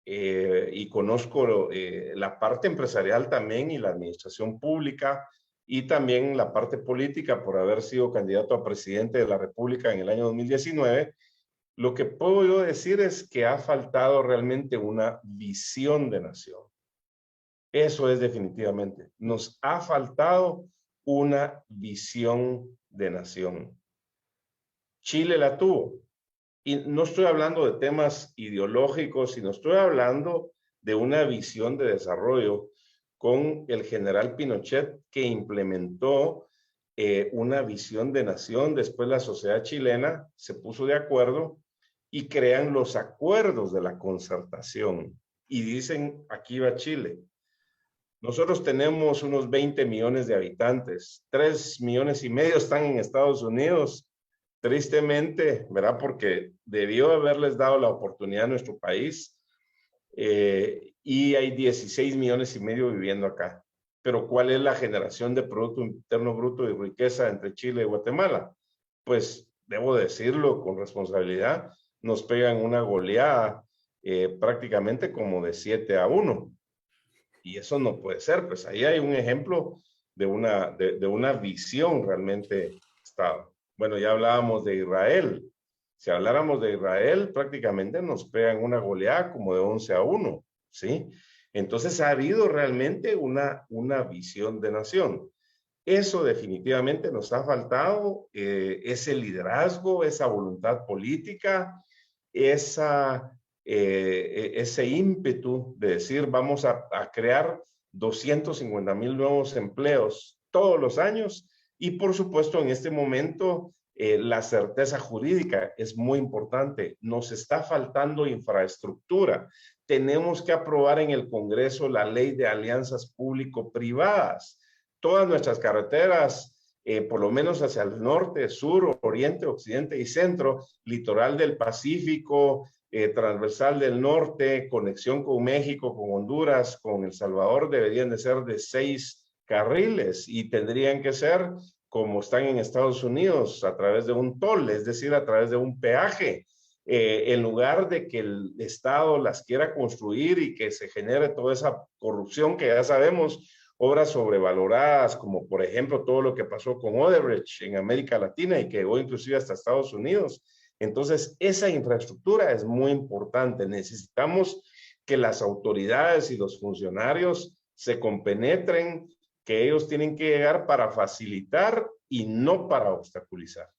y conozco la parte empresarial también y la administración pública y también la parte política por haber sido candidato a presidente de la República en el año 2019, lo que puedo yo decir es que ha faltado realmente una visión de nación. Eso es definitivamente. Nos ha faltado una visión de nación. Chile la tuvo. Y no estoy hablando de temas ideológicos, sino estoy hablando de una visión de desarrollo con el general Pinochet, que implementó una visión de nación. Después la sociedad chilena se puso de acuerdo y crean los acuerdos de la concertación. Y dicen, aquí va Chile. Nosotros tenemos unos 20 millones de habitantes, 3 millones y medio están en Estados Unidos. Tristemente, ¿verdad? Porque debió haberles dado la oportunidad a nuestro país, y hay 16 millones y medio viviendo acá. Pero ¿cuál es la generación de Producto Interno Bruto y riqueza entre Chile y Guatemala? Pues debo decirlo con responsabilidad, nos pegan una goleada prácticamente como de 7-1. Y eso no puede ser, pues ahí hay un ejemplo de una visión realmente Estado. Bueno, ya hablábamos de Israel. Si habláramos de Israel, prácticamente nos pegan una goleada como de 11-1, ¿sí? Entonces ha habido realmente una visión de nación. Eso definitivamente nos ha faltado, ese liderazgo, esa voluntad política, ese ímpetu de decir vamos a crear 250,000 nuevos empleos todos los años y por supuesto en este momento la certeza jurídica es muy importante. Nos está faltando infraestructura. Tenemos que aprobar en el Congreso la ley de alianzas público-privadas. Todas nuestras carreteras, por lo menos hacia el norte, sur, oriente, occidente y centro, litoral del Pacífico, transversal del norte, conexión con México, con Honduras, con El Salvador, deberían de ser de 6 carriles y tendrían que ser como están en Estados Unidos, a través de un toll, es decir, a través de un peaje. En lugar de que el Estado las quiera construir y que se genere toda esa corrupción que ya sabemos, obras sobrevaloradas, como por ejemplo todo lo que pasó con Odebrecht en América Latina y que llegó inclusive hasta Estados Unidos. Entonces, esa infraestructura es muy importante. Necesitamos que las autoridades y los funcionarios se compenetren, que ellos tienen que llegar para facilitar y no para obstaculizar.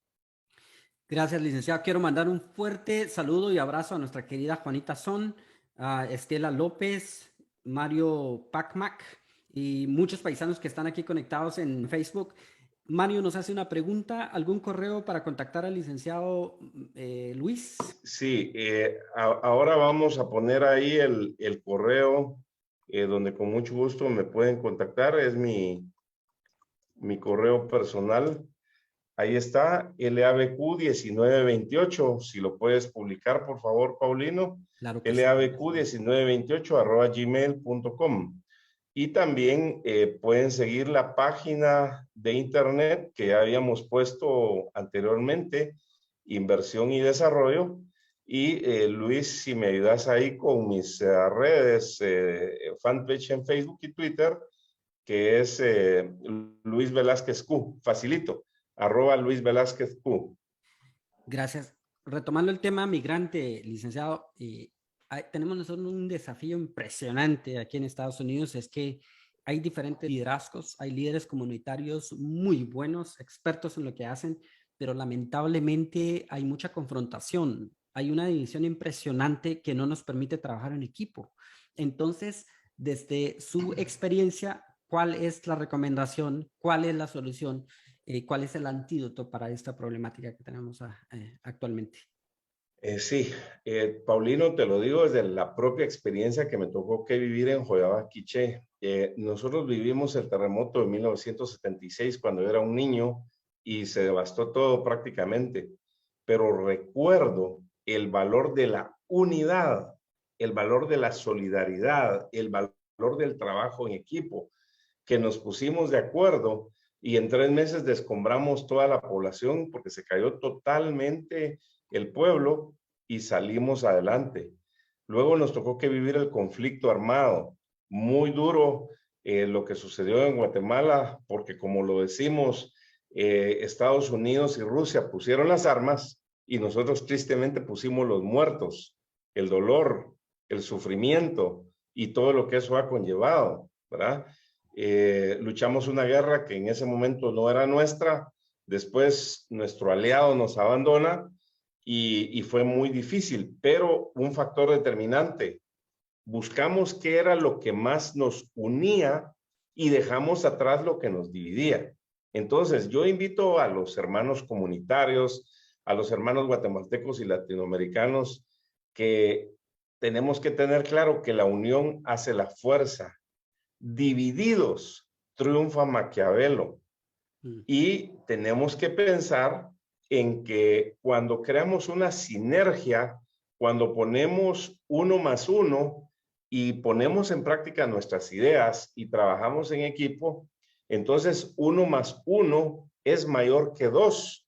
Gracias, licenciado. Quiero mandar un fuerte saludo y abrazo a nuestra querida Juanita Son, a Estela López, Mario Pacmac y muchos paisanos que están aquí conectados en Facebook. Mario nos hace una pregunta, ¿algún correo para contactar al licenciado Luis? Sí, ahora vamos a poner ahí el correo donde con mucho gusto me pueden contactar. Es mi correo personal. Ahí está, LABQ1928. Si lo puedes publicar, por favor, Paulino. Claro que sí. LABQ1928@gmail.com. Y también pueden seguir la página de internet que ya habíamos puesto anteriormente, Inversión y Desarrollo. Y Luis, si me ayudas ahí con mis redes, fanpage en Facebook y Twitter, que es Luis Velázquez Q, facilito, @Luis Velázquez Q. Gracias. Retomando el tema migrante, licenciado, tenemos nosotros un desafío impresionante aquí en Estados Unidos, es que hay diferentes liderazgos, hay líderes comunitarios muy buenos, expertos en lo que hacen, pero lamentablemente hay mucha confrontación, hay una división impresionante que no nos permite trabajar en equipo. Entonces, desde su experiencia, ¿cuál es la recomendación? ¿Cuál es la solución? ¿Cuál es el antídoto para esta problemática que tenemos actualmente? Sí, Paulino, te lo digo desde la propia experiencia que me tocó que vivir en Joyaba, Quiché. Nosotros vivimos el terremoto de 1976 cuando yo era un niño y se devastó todo prácticamente, pero recuerdo el valor de la unidad el valor de la solidaridad, el valor del trabajo en equipo, que nos pusimos de acuerdo y en 3 meses descombramos toda la población porque se cayó totalmente el pueblo y salimos adelante. Luego nos tocó que vivir el conflicto armado, muy duro lo que sucedió en Guatemala, porque como lo decimos, Estados Unidos y Rusia pusieron las armas y nosotros tristemente pusimos los muertos, el dolor, el sufrimiento y todo lo que eso ha conllevado, ¿verdad? Luchamos una guerra que en ese momento no era nuestra, después nuestro aliado nos abandona y fue muy difícil, pero un factor determinante, buscamos qué era lo que más nos unía y dejamos atrás lo que nos dividía. Entonces, yo invito a los hermanos comunitarios, a los hermanos guatemaltecos y latinoamericanos, que tenemos que tener claro que la unión hace la fuerza. Divididos triunfa Maquiavelo. Y tenemos que pensar en que cuando creamos una sinergia, cuando ponemos 1 más 1 y ponemos en práctica nuestras ideas y trabajamos en equipo, entonces 1 más 1 es mayor que 2.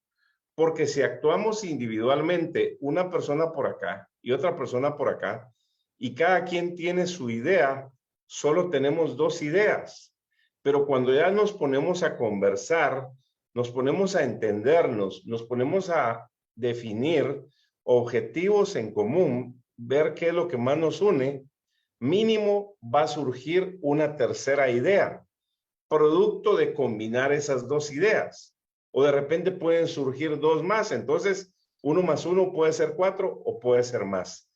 Porque si actuamos individualmente, una persona por acá y otra persona por acá, y cada quien tiene su idea, solo tenemos 2 ideas. Pero cuando ya nos ponemos a conversar, nos ponemos a entendernos, nos ponemos a definir objetivos en común, ver qué es lo que más nos une, mínimo va a surgir una tercera idea, producto de combinar esas 2 ideas. O de repente pueden surgir 2 más, entonces 1 más 1 puede ser 4 o puede ser más.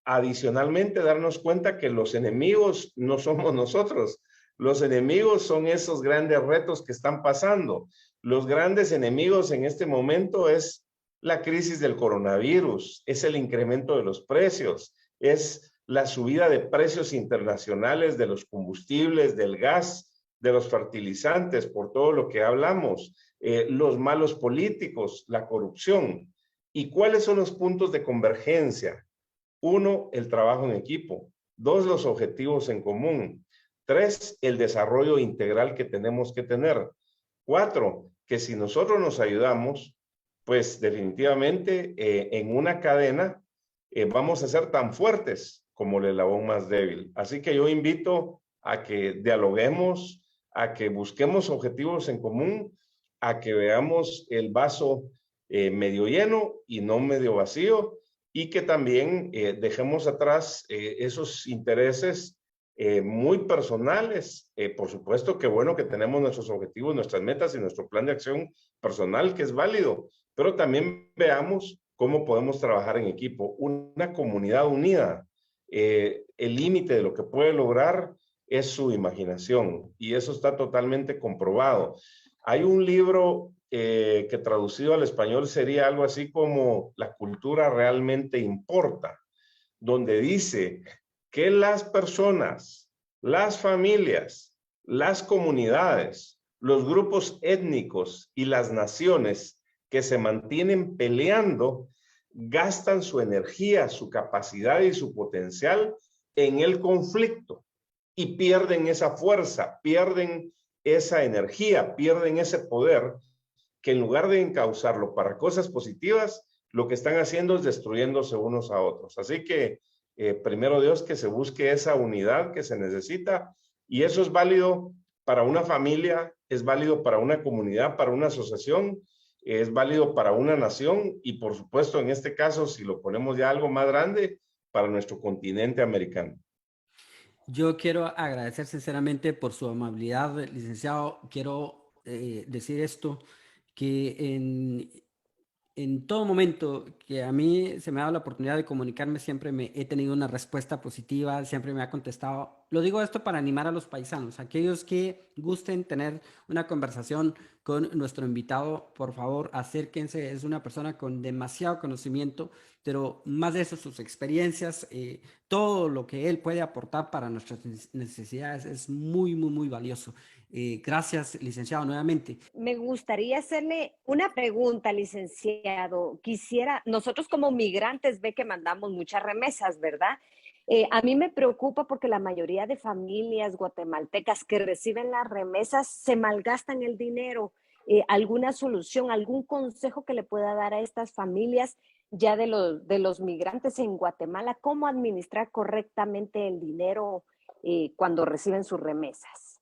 Adicionalmente, darnos cuenta que los enemigos no somos nosotros, los enemigos son esos grandes retos que están pasando. Los grandes enemigos en este momento es la crisis del coronavirus, es el incremento de los precios, es la subida de precios internacionales de los combustibles, del gas, de los fertilizantes, por todo lo que hablamos, los malos políticos, la corrupción. ¿Y cuáles son los puntos de convergencia? 1, el trabajo en equipo. 2, los objetivos en común. 3, el desarrollo integral que tenemos que tener. 4, que si nosotros nos ayudamos, pues definitivamente en una cadena vamos a ser tan fuertes como el eslabón más débil. Así que yo invito a que dialoguemos, a que busquemos objetivos en común, a que veamos el vaso medio lleno y no medio vacío, y que también dejemos atrás esos intereses muy personales. Por supuesto que bueno que tenemos nuestros objetivos, nuestras metas y nuestro plan de acción personal, que es válido, pero también veamos cómo podemos trabajar en equipo, una comunidad unida. El límite de lo que puede lograr es su imaginación y eso está totalmente comprobado. Hay un libro que traducido al español sería algo así como La cultura realmente importa, donde dice que las personas, las familias, las comunidades, los grupos étnicos y las naciones que se mantienen peleando gastan su energía, su capacidad y su potencial en el conflicto y pierden esa fuerza, pierden esa energía, pierden ese poder, que en lugar de encauzarlo para cosas positivas, lo que están haciendo es destruyéndose unos a otros. Así que primero Dios, que se busque esa unidad que se necesita, y eso es válido para una familia, es válido para una comunidad, para una asociación, es válido para una nación y por supuesto en este caso, si lo ponemos ya algo más grande, para nuestro continente americano. Yo quiero agradecer sinceramente por su amabilidad, licenciado. Quiero decir esto, que en todo momento que a mí se me ha dado la oportunidad de comunicarme, siempre me he tenido una respuesta positiva, siempre me ha contestado Lo digo esto para animar a los paisanos, aquellos que gusten tener una conversación con nuestro invitado, por favor, acérquense. Es una persona con demasiado conocimiento, pero más de eso, sus experiencias, todo lo que él puede aportar para nuestras necesidades es muy, muy, muy valioso. Gracias, licenciado, nuevamente. Me gustaría hacerle una pregunta, licenciado. Quisiera, nosotros como migrantes ve que mandamos muchas remesas, ¿verdad? A mí me preocupa porque la mayoría de familias guatemaltecas que reciben las remesas se malgastan el dinero. ¿Alguna solución, algún consejo que le pueda dar a estas familias ya de los migrantes en Guatemala? ¿Cómo administrar correctamente el dinero cuando reciben sus remesas?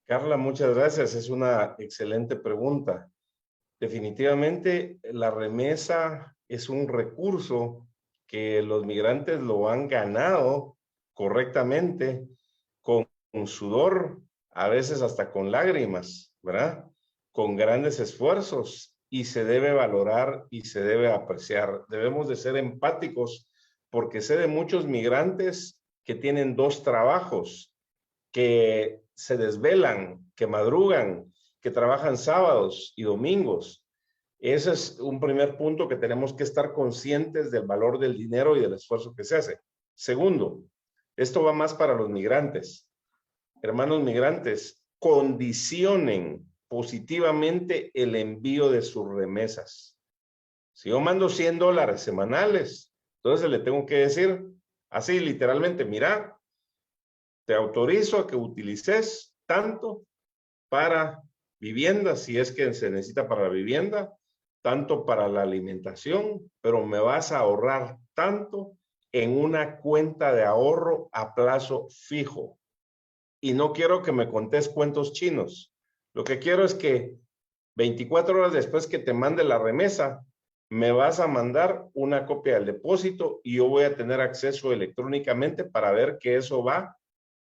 Carla, muchas gracias. Es una excelente pregunta. Definitivamente, la remesa es un recurso que los migrantes lo han ganado correctamente, con sudor, a veces hasta con lágrimas, ¿verdad? Con grandes esfuerzos, y se debe valorar y se debe apreciar. Debemos de ser empáticos, porque sé de muchos migrantes que tienen dos trabajos, que se desvelan, que madrugan, que trabajan sábados y domingos. Ese es un primer punto, que tenemos que estar conscientes del valor del dinero y del esfuerzo que se hace. Segundo, esto va más para los migrantes. Hermanos migrantes, condicionen positivamente el envío de sus remesas. Si yo mando $100 semanales, entonces le tengo que decir así literalmente: mira, te autorizo a que utilices tanto para vivienda, si es que se necesita para la vivienda, tanto para la alimentación, pero me vas a ahorrar tanto en una cuenta de ahorro a plazo fijo. Y no quiero que me contés cuentos chinos. Lo que quiero es que 24 horas después que te mande la remesa, me vas a mandar una copia del depósito, y yo voy a tener acceso electrónicamente para ver que eso va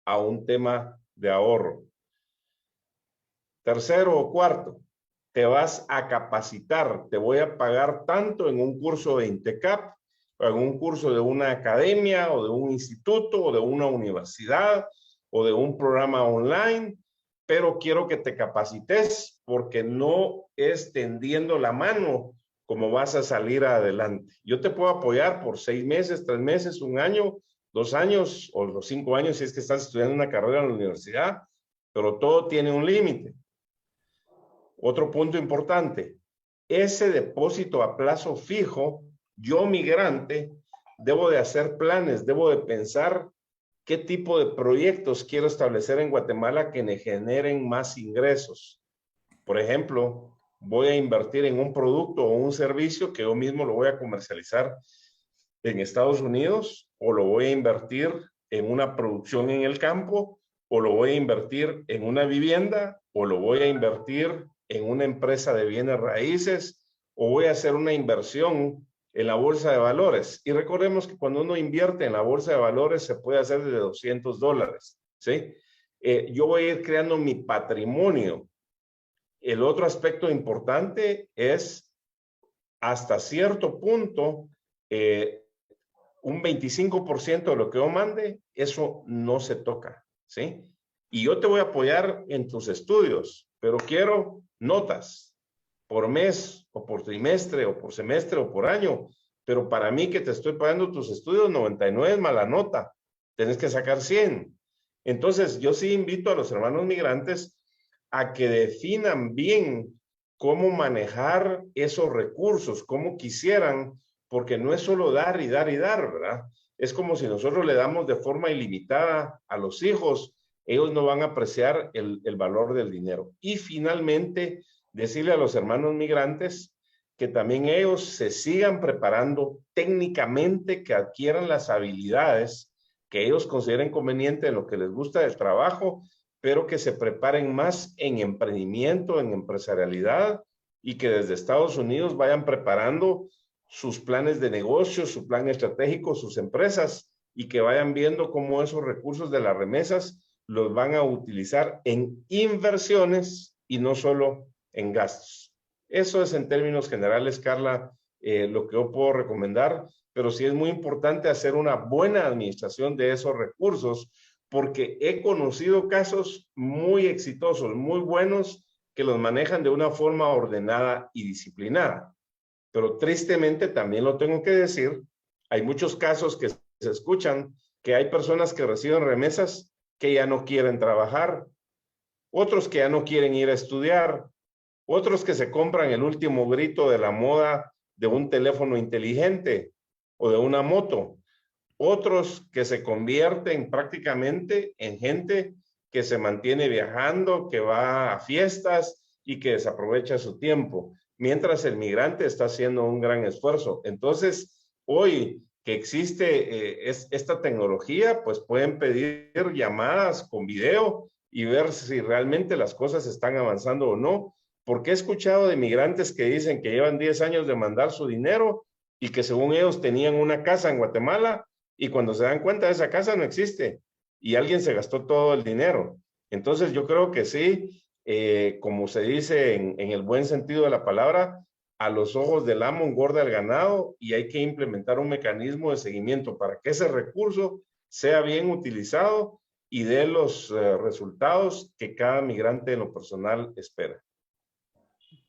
a un tema de ahorro. Tercero o cuarto, te vas a capacitar. Te voy a pagar tanto en un curso de INTECAP, o en un curso de una academia, o de un instituto, o de una universidad, o de un programa online, pero quiero que te capacites, porque no es tendiendo la mano como vas a salir adelante. Yo te puedo apoyar por 6 meses, 3 meses, 1 año, 2 años, o los 5 años si es que estás estudiando una carrera en la universidad, pero todo tiene un límite. Otro punto importante: ese depósito a plazo fijo, yo migrante, debo de hacer planes, debo de pensar qué tipo de proyectos quiero establecer en Guatemala que me generen más ingresos. Por ejemplo, voy a invertir en un producto o un servicio que yo mismo lo voy a comercializar en Estados Unidos, o lo voy a invertir en una producción en el campo, o lo voy a invertir en una vivienda, o lo voy a invertir en una empresa de bienes raíces, o voy a hacer una inversión en la bolsa de valores. Y recordemos que cuando uno invierte en la bolsa de valores se puede hacer desde $200, ¿sí? Yo voy a ir creando mi patrimonio. El otro aspecto importante es, hasta cierto punto, un 25% de lo que yo mande, eso no se toca, ¿sí? Y yo te voy a apoyar en tus estudios, pero quiero notas por mes, o por trimestre, o por semestre, o por año. Pero para mí, que te estoy pagando tus estudios, 99 es mala nota. Tienes que sacar 100. Entonces, yo sí invito a los hermanos migrantes a que definan bien cómo manejar esos recursos, cómo quisieran, porque no es solo dar y dar y dar, ¿verdad? Es como si nosotros le damos de forma ilimitada a los hijos, ellos no van a apreciar el valor del dinero. Y finalmente, decirle a los hermanos migrantes que también ellos se sigan preparando técnicamente, que adquieran las habilidades que ellos consideren conveniente en lo que les gusta del trabajo, pero que se preparen más en emprendimiento, en empresarialidad, y que desde Estados Unidos vayan preparando sus planes de negocio, su plan estratégico, sus empresas, y que vayan viendo cómo esos recursos de las remesas los van a utilizar en inversiones y no solo en gastos. Eso es, en términos generales, Carla, lo que yo puedo recomendar, pero sí es muy importante hacer una buena administración de esos recursos, porque he conocido casos muy exitosos, muy buenos, que los manejan de una forma ordenada y disciplinada. Pero tristemente, también lo tengo que decir, hay muchos casos que se escuchan que hay personas que reciben remesas que ya no quieren trabajar, otros que ya no quieren ir a estudiar, otros que se compran el último grito de la moda de un teléfono inteligente o de una moto, otros que se convierten prácticamente en gente que se mantiene viajando, que va a fiestas y que desaprovecha su tiempo, mientras el migrante está haciendo un gran esfuerzo. Entonces, hoy que existe esta tecnología, pues pueden pedir llamadas con video y ver si realmente las cosas están avanzando o no, porque he escuchado de migrantes que dicen que llevan 10 años de mandar su dinero y que según ellos tenían una casa en Guatemala y cuando se dan cuenta esa casa no existe y alguien se gastó todo el dinero. Entonces yo creo que sí, como se dice en el buen sentido de la palabra, a los ojos del amo engorda el ganado y hay que implementar un mecanismo de seguimiento para que ese recurso sea bien utilizado y dé los resultados que cada migrante en lo personal espera.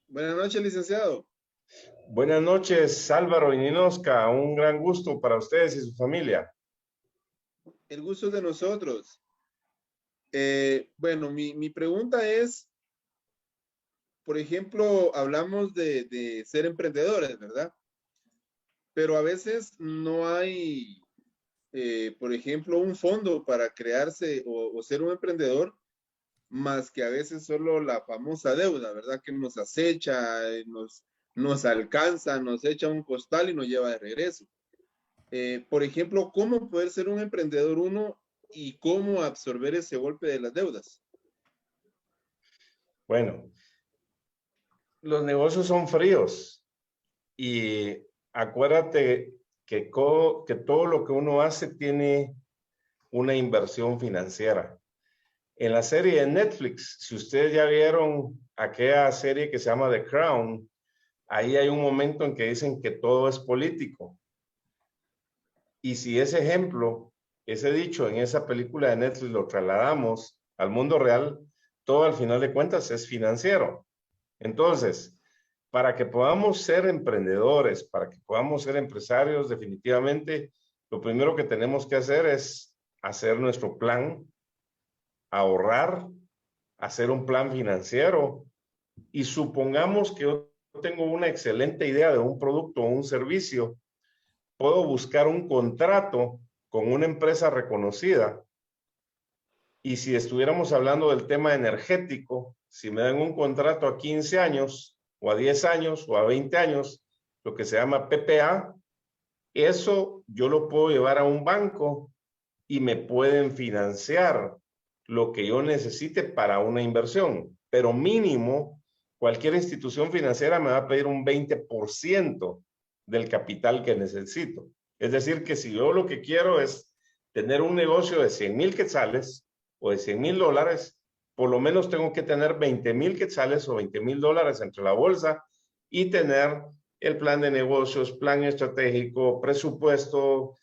Buenas noches, licenciado. Buenas noches, Álvaro y Ninosca. Un gran gusto para ustedes y su familia. El gusto es de nosotros. Bueno, mi pregunta es, por ejemplo, hablamos de ser emprendedores, ¿verdad? Pero a veces no hay, por ejemplo, un fondo para crearse o ser un emprendedor, más que a veces solo la famosa deuda, ¿verdad? Que nos acecha, nos alcanza, nos echa un costal y nos lleva de regreso. Por ejemplo, ¿cómo poder ser un emprendedor uno y cómo absorber ese golpe de las deudas? Bueno, los negocios son fríos y acuérdate que todo lo que uno hace tiene una inversión financiera. En la serie de Netflix, si ustedes ya vieron aquella serie que se llama The Crown, ahí hay un momento en que dicen que todo es político. Y si ese ejemplo, ese dicho en esa película de Netflix lo trasladamos al mundo real, todo al final de cuentas es financiero. Entonces, para que podamos ser emprendedores, para que podamos ser empresarios, definitivamente, lo primero que tenemos que hacer es hacer nuestro plan, ahorrar, hacer un plan financiero y supongamos que yo tengo una excelente idea de un producto o un servicio, puedo buscar un contrato con una empresa reconocida y si estuviéramos hablando del tema energético, si me dan un contrato a 15 años o a 10 años o a 20 años, lo que se llama PPA, eso yo lo puedo llevar a un banco y me pueden financiar lo que yo necesite para una inversión, pero mínimo cualquier institución financiera me va a pedir un 20% del capital que necesito. Es decir, que si yo lo que quiero es tener un negocio de 100,000 quetzales o de $100,000, por lo menos tengo que tener 20,000 quetzales o 20,000 dólares entre la bolsa y tener el plan de negocios, plan estratégico, presupuesto,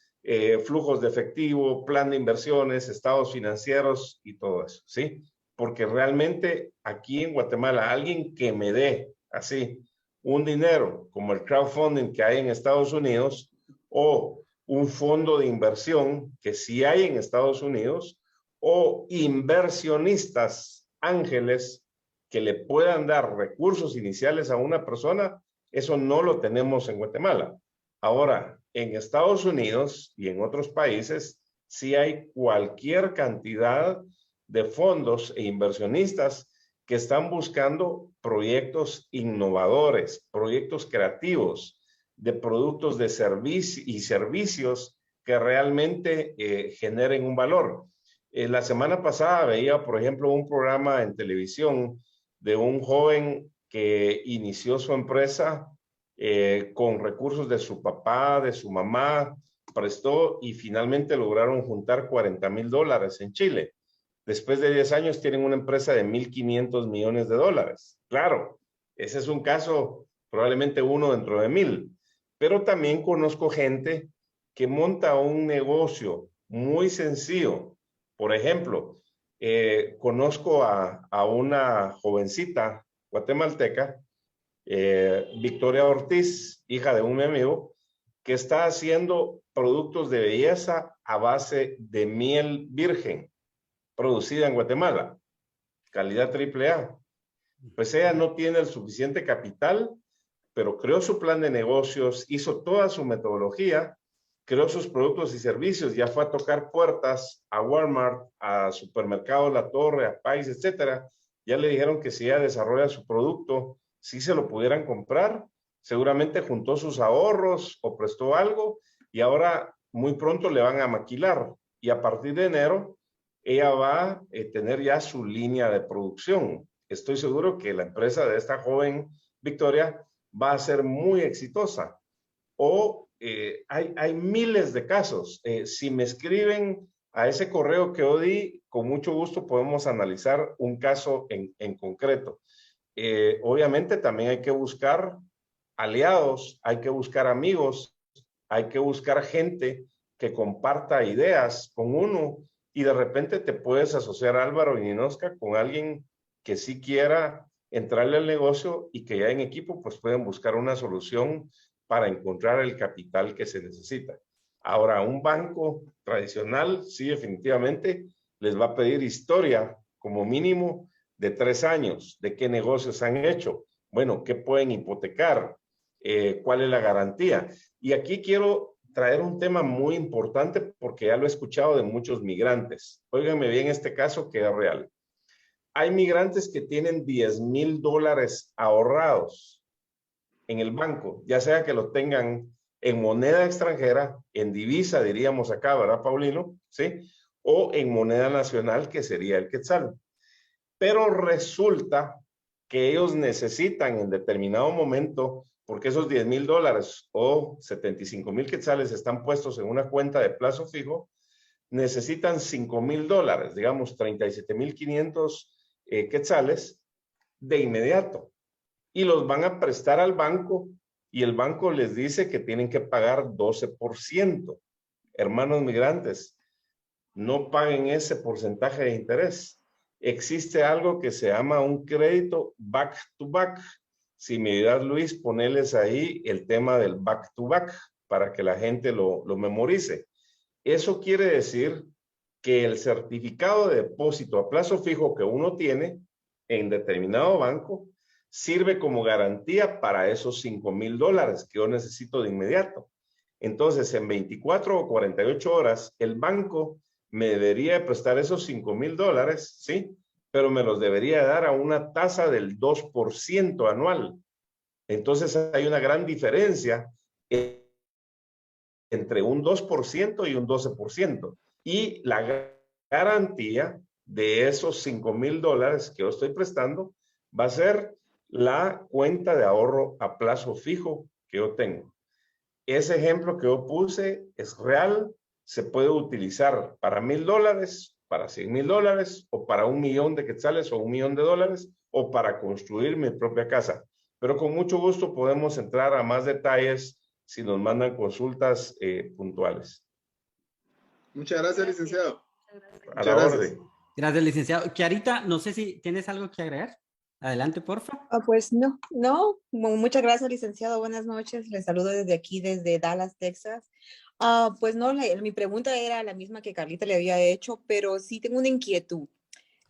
flujos de efectivo, plan de inversiones, estados financieros y todo eso, ¿sí? Porque realmente aquí en Guatemala, alguien que me dé así un dinero como el crowdfunding que hay en Estados Unidos o un fondo de inversión que sí hay en Estados Unidos o inversionistas ángeles que le puedan dar recursos iniciales a una persona, eso no lo tenemos en Guatemala. Ahora, en Estados Unidos y en otros países, sí hay cualquier cantidad de fondos e inversionistas que están buscando proyectos innovadores, proyectos creativos, de productos de servicio y servicios que realmente generen un valor. La semana pasada veía, por ejemplo, un programa en televisión de un joven que inició su empresa con recursos de su papá, de su mamá, prestó y finalmente lograron juntar $40,000 en Chile. Después de 10 años tienen una empresa de $1,500 millones. Claro, ese es un caso, probablemente uno dentro de 1,000. Pero también conozco gente que monta un negocio muy sencillo. Por ejemplo, conozco a una jovencita guatemalteca, Victoria Ortiz, hija de un amigo, que está haciendo productos de belleza a base de miel virgen, producida en Guatemala, calidad AAA. Pues ella no tiene el suficiente capital, pero creó su plan de negocios, hizo toda su metodología, creó sus productos y servicios, ya fue a tocar puertas a Walmart, a Supermercados La Torre, a Pais, etcétera. Ya le dijeron que si ella desarrolla su producto, sí se lo pudieran comprar. Seguramente juntó sus ahorros o prestó algo y ahora muy pronto le van a maquilar. Y a partir de enero, ella va a tener ya su línea de producción. Estoy seguro que la empresa de esta joven Victoria va a ser muy exitosa. O hay miles de casos. Si me escriben a ese correo que yo di, con mucho gusto podemos analizar un caso en concreto. Obviamente también hay que buscar aliados, hay que buscar amigos, hay que buscar gente que comparta ideas con uno y de repente te puedes asociar, Álvaro y Ninosca, con alguien que sí quiera entrarle al negocio y que ya en equipo pues pueden buscar una solución para encontrar el capital que se necesita. Ahora, un banco tradicional, sí, definitivamente, les va a pedir historia como mínimo de 3 años, de qué negocios han hecho, bueno, qué pueden hipotecar, cuál es la garantía. Y aquí quiero traer un tema muy importante porque ya lo he escuchado de muchos migrantes. Óiganme bien este caso que es real. Hay migrantes que tienen $10,000 ahorrados en el banco, ya sea que lo tengan en moneda extranjera, en divisa, diríamos acá, ¿verdad, Paulino? ¿Sí? O en moneda nacional, que sería el quetzal. Pero resulta que ellos necesitan en determinado momento, porque esos $10,000 o 75,000 quetzales están puestos en una cuenta de plazo fijo, necesitan $5,000, digamos 37,500 quetzales de inmediato. Y los van a prestar al banco y el banco les dice que tienen que pagar 12%. Hermanos migrantes, no paguen ese porcentaje de interés. Existe algo que se llama un crédito back to back. Si me dirás, Luis, poneles ahí el tema del back to back para que la gente lo memorice. Eso quiere decir que el certificado de depósito a plazo fijo que uno tiene en determinado banco sirve como garantía para esos $5,000 que yo necesito de inmediato. Entonces, en 24 o 48 horas, el banco me debería prestar esos $5,000, ¿sí? Pero me los debería dar a una tasa del 2% anual. Entonces, hay una gran diferencia entre un 2% y un 12%. Y la garantía de esos $5,000 que yo estoy prestando va a ser la cuenta de ahorro a plazo fijo que yo tengo. Ese ejemplo que yo puse es real, se puede utilizar para $1,000, para $100,000 o para 1,000,000 de quetzales o $1,000,000 o para construir mi propia casa. Pero con mucho gusto podemos entrar a más detalles si nos mandan consultas puntuales. Muchas gracias, licenciado. A la orden. Gracias, licenciado. Kiarita, no sé si tienes algo que agregar. Adelante, porfa. Pues no, muchas gracias, licenciado. Buenas noches. Les saludo desde aquí, desde Dallas, Texas. Pues no, mi pregunta era la misma que Carlita le había hecho, pero sí tengo una inquietud.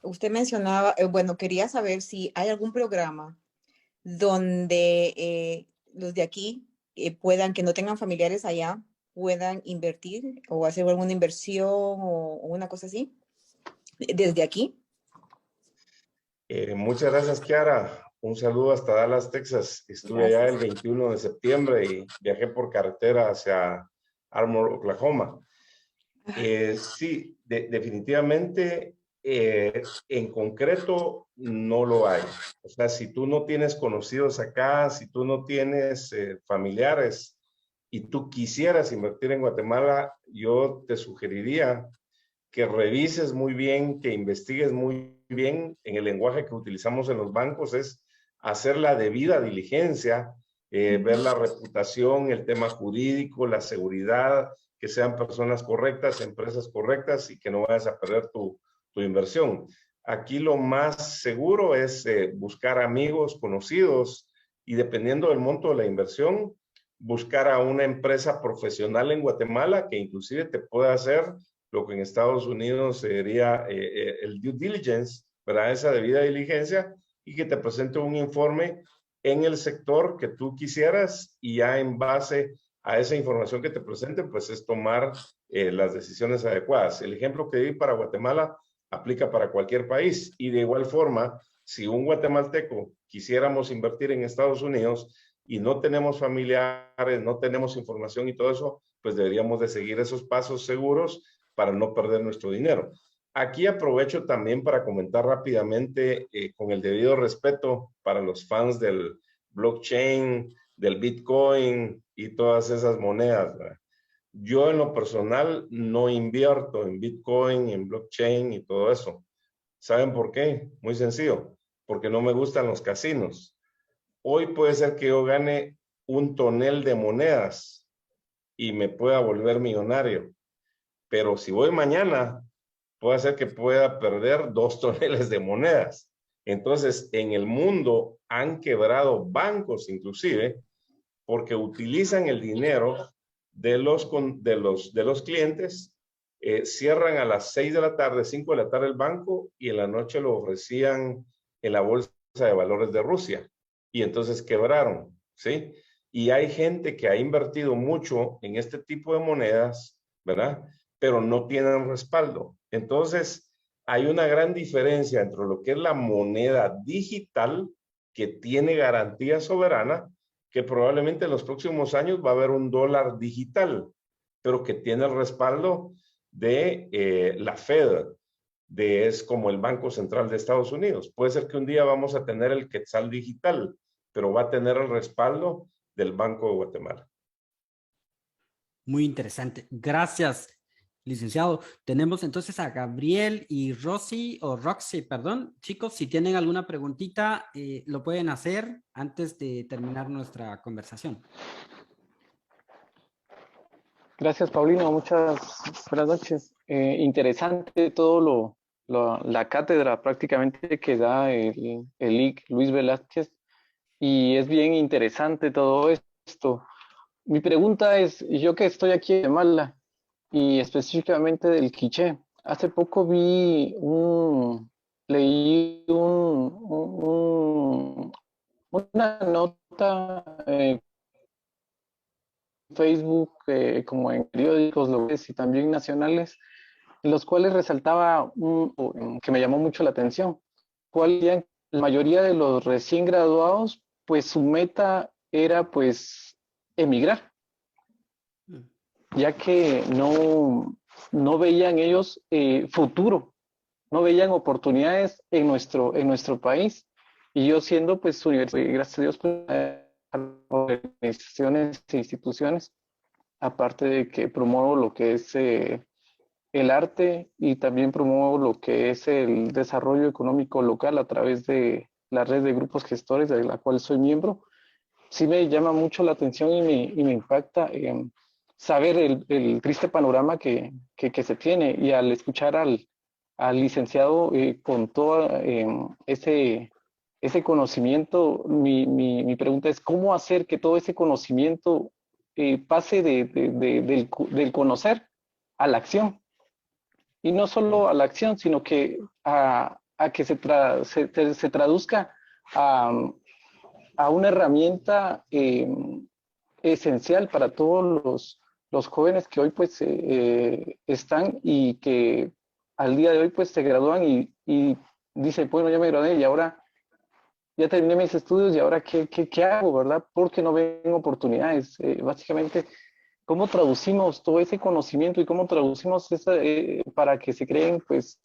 Usted mencionaba, bueno, quería saber si hay algún programa donde los de aquí puedan, que no tengan familiares allá, puedan invertir o hacer alguna inversión o una cosa así, desde aquí. Muchas gracias, Kiara. Un saludo hasta Dallas, Texas. Estuve allá el 21 de septiembre y viajé por carretera hacia Armour, Oklahoma. Sí, definitivamente, en concreto no lo hay. O sea, si tú no tienes conocidos acá, si tú no tienes familiares y tú quisieras invertir en Guatemala, yo te sugeriría que revises muy bien, que investigues muy bien. En el lenguaje que utilizamos en los bancos es hacer la debida diligencia, ver la reputación, el tema jurídico, la seguridad, que sean personas correctas, empresas correctas y que no vayas a perder tu inversión. Aquí lo más seguro es buscar amigos, conocidos y dependiendo del monto de la inversión, buscar a una empresa profesional en Guatemala que inclusive te pueda hacer lo que en Estados Unidos sería el due diligence, ¿verdad? Esa debida diligencia y que te presente un informe en el sector que tú quisieras y ya en base a esa información que te presenten, pues es tomar las decisiones adecuadas. El ejemplo que di para Guatemala aplica para cualquier país y de igual forma, si un guatemalteco quisiéramos invertir en Estados Unidos y no tenemos familiares, no tenemos información y todo eso, pues deberíamos de seguir esos pasos seguros para no perder nuestro dinero. Aquí aprovecho también para comentar rápidamente, con el debido respeto para los fans del blockchain, del Bitcoin y todas esas monedas, ¿verdad? Yo en lo personal no invierto en Bitcoin, en blockchain y todo eso. ¿Saben por qué? Muy sencillo, porque no me gustan los casinos. Hoy puede ser que yo gane un tonel de monedas y me pueda volver millonario, pero si voy mañana, puede ser que pueda perder 2 toneles de monedas. Entonces, en el mundo han quebrado bancos inclusive porque utilizan el dinero de los clientes, cierran a las 6 de la tarde, 5 de la tarde el banco y en la noche lo ofrecían en la bolsa de valores de Rusia y entonces quebraron, ¿sí? Y hay gente que ha invertido mucho en este tipo de monedas, ¿verdad? Pero no tienen respaldo. Entonces, hay una gran diferencia entre lo que es la moneda digital que tiene garantía soberana, que probablemente en los próximos años va a haber un dólar digital, pero que tiene el respaldo de la Fed, es como el Banco Central de Estados Unidos. Puede ser que un día vamos a tener el quetzal digital, pero va a tener el respaldo del Banco de Guatemala. Muy interesante. Gracias, licenciado. Tenemos entonces a Gabriel y Roxy, perdón. Chicos, si tienen alguna preguntita, lo pueden hacer antes de terminar nuestra conversación. Gracias, Paulino. Muchas buenas noches. Interesante todo la cátedra prácticamente que da el IC Luis Velázquez y es bien interesante todo esto. Mi pregunta es, yo que estoy aquí en Guatemala y específicamente del Quiché, hace poco leí una nota en Facebook, como en periódicos locales y también nacionales, en los cuales resaltaba que me llamó mucho la atención. La mayoría de los recién graduados, pues su meta era pues emigrar, ya que no veían ellos futuro, no veían oportunidades en nuestro país. Y yo siendo pues universidad, gracias a Dios, pues, organizaciones e instituciones, aparte de que promuevo lo que es el arte y también promuevo lo que es el desarrollo económico local a través de la red de grupos gestores de la cual soy miembro. Sí me llama mucho la atención y me impacta saber el triste panorama que se tiene, y al escuchar al licenciado con todo ese conocimiento, mi pregunta es cómo hacer que todo ese conocimiento pase del conocer a la acción. Y no solo a la acción, sino que a que se traduzca a una herramienta esencial para todos los jóvenes que hoy pues están y que al día de hoy pues se gradúan y dicen, bueno, ya me gradué y ahora ya terminé mis estudios y ahora ¿qué hago, verdad? Porque no ven oportunidades. Básicamente, ¿cómo traducimos todo ese conocimiento y cómo traducimos para que se creen pues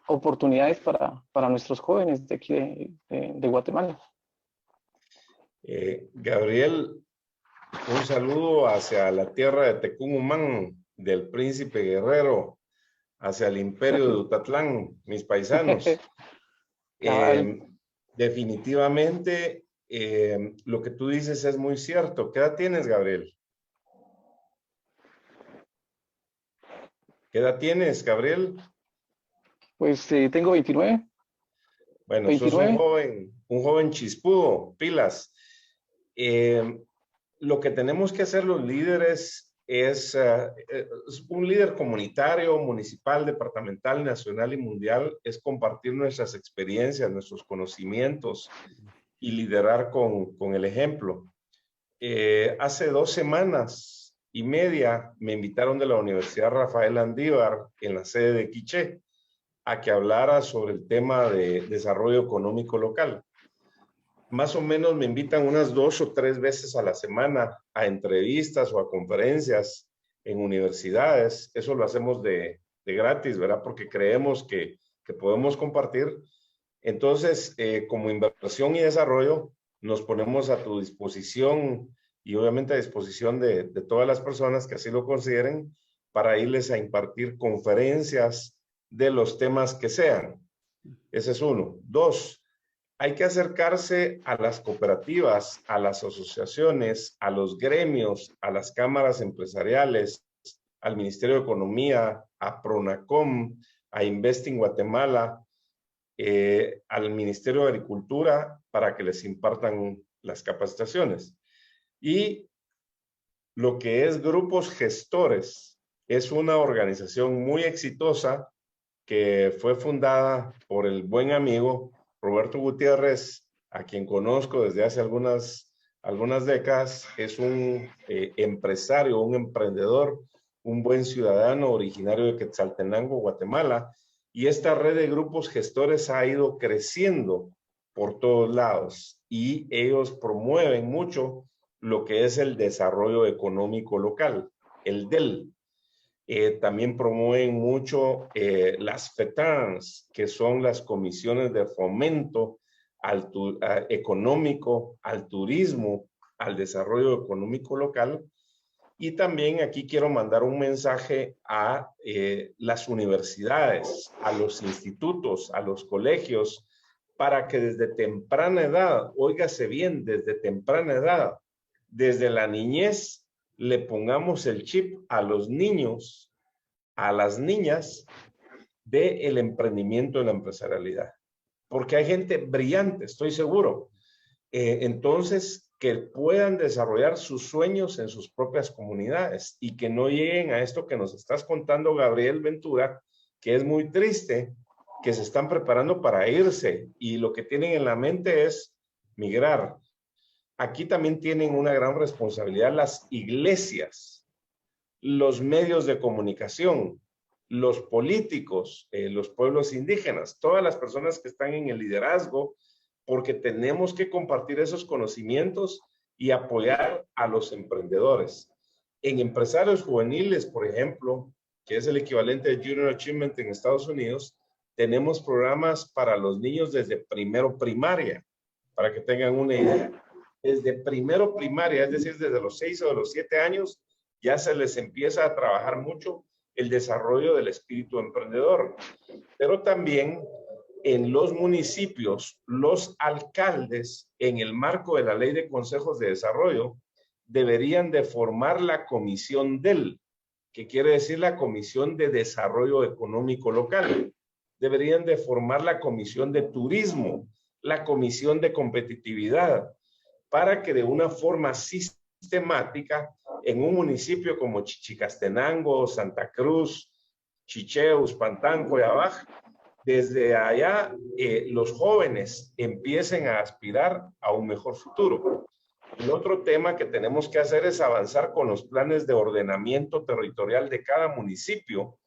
oportunidades para nuestros jóvenes de aquí de Guatemala? Gabriel, un saludo hacia la tierra de Tecumumán, del Príncipe Guerrero, hacia el Imperio de Utatlán, mis paisanos. Definitivamente, lo que tú dices es muy cierto. ¿Qué edad tienes, Gabriel? ¿Qué edad tienes, Gabriel? Pues tengo 29. Bueno, 29. sos un joven chispudo, pilas. Lo que tenemos que hacer los líderes es un líder comunitario, municipal, departamental, nacional y mundial, es compartir nuestras experiencias, nuestros conocimientos y liderar con el ejemplo. Hace 2 semanas y media me invitaron de la Universidad Rafael Andívar en la sede de Quiché a que hablara sobre el tema de desarrollo económico local. Más o menos me invitan unas 2 o 3 veces a la semana a entrevistas o a conferencias en universidades. Eso lo hacemos de gratis, ¿verdad? Porque creemos que podemos compartir. Entonces, como inversión y desarrollo, nos ponemos a tu disposición y obviamente a disposición de todas las personas que así lo consideren para irles a impartir conferencias de los temas que sean. Ese es uno. 2, hay que acercarse a las cooperativas, a las asociaciones, a los gremios, a las cámaras empresariales, al Ministerio de Economía, a Pronacom, a Investing Guatemala, al Ministerio de Agricultura para que les impartan las capacitaciones. Y lo que es Grupos Gestores es una organización muy exitosa que fue fundada por el buen amigo Roberto Gutiérrez, a quien conozco desde hace algunas décadas. Es un empresario, un emprendedor, un buen ciudadano originario de Quetzaltenango, Guatemala, y esta red de grupos gestores ha ido creciendo por todos lados y ellos promueven mucho lo que es el desarrollo económico local, el DEL. También promueven mucho las FETANs, que son las comisiones de fomento económico, al turismo, al desarrollo económico local. Y también aquí quiero mandar un mensaje a las universidades, a los institutos, a los colegios, para que desde temprana edad, óigase bien, desde temprana edad, desde la niñez, le pongamos el chip a los niños, a las niñas, del emprendimiento y la empresarialidad. Porque hay gente brillante, estoy seguro. Entonces, que puedan desarrollar sus sueños en sus propias comunidades y que no lleguen a esto que nos estás contando, Gabriel Ventura, que es muy triste, que se están preparando para irse y lo que tienen en la mente es migrar. Aquí también tienen una gran responsabilidad las iglesias, los medios de comunicación, los políticos, los pueblos indígenas, todas las personas que están en el liderazgo, porque tenemos que compartir esos conocimientos y apoyar a los emprendedores. En empresarios juveniles, por ejemplo, que es el equivalente de Junior Achievement en Estados Unidos, tenemos programas para los niños desde primero primaria, para que tengan una idea. Desde primero primaria, es decir, desde los 6 o de los 7 años, ya se les empieza a trabajar mucho el desarrollo del espíritu emprendedor. Pero también en los municipios, los alcaldes, en el marco de la Ley de Consejos de Desarrollo, deberían de formar la comisión DEL, que quiere decir la Comisión de Desarrollo Económico Local. Deberían de formar la Comisión de Turismo, la Comisión de Competitividad, para que de una forma sistemática, en un municipio como Chichicastenango, Santa Cruz, Chicheus, Pantán, Coyabaj, desde allá los jóvenes empiecen a aspirar a un mejor futuro. El otro tema que tenemos que hacer es avanzar con los planes de ordenamiento territorial de cada municipio,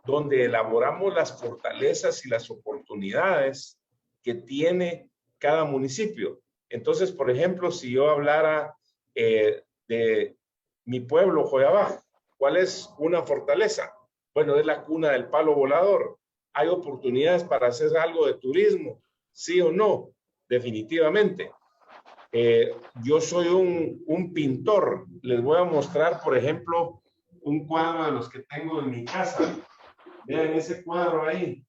donde elaboramos las fortalezas y las oportunidades que tiene cada municipio. Entonces, por ejemplo, si yo hablara de mi pueblo, Joyabaj, ¿cuál es una fortaleza? Bueno, es la cuna del palo volador. ¿Hay oportunidades para hacer algo de turismo? ¿Sí o no? Definitivamente. Yo soy un pintor. Les voy a mostrar, por ejemplo, un cuadro de los que tengo en mi casa. Vean ese cuadro ahí.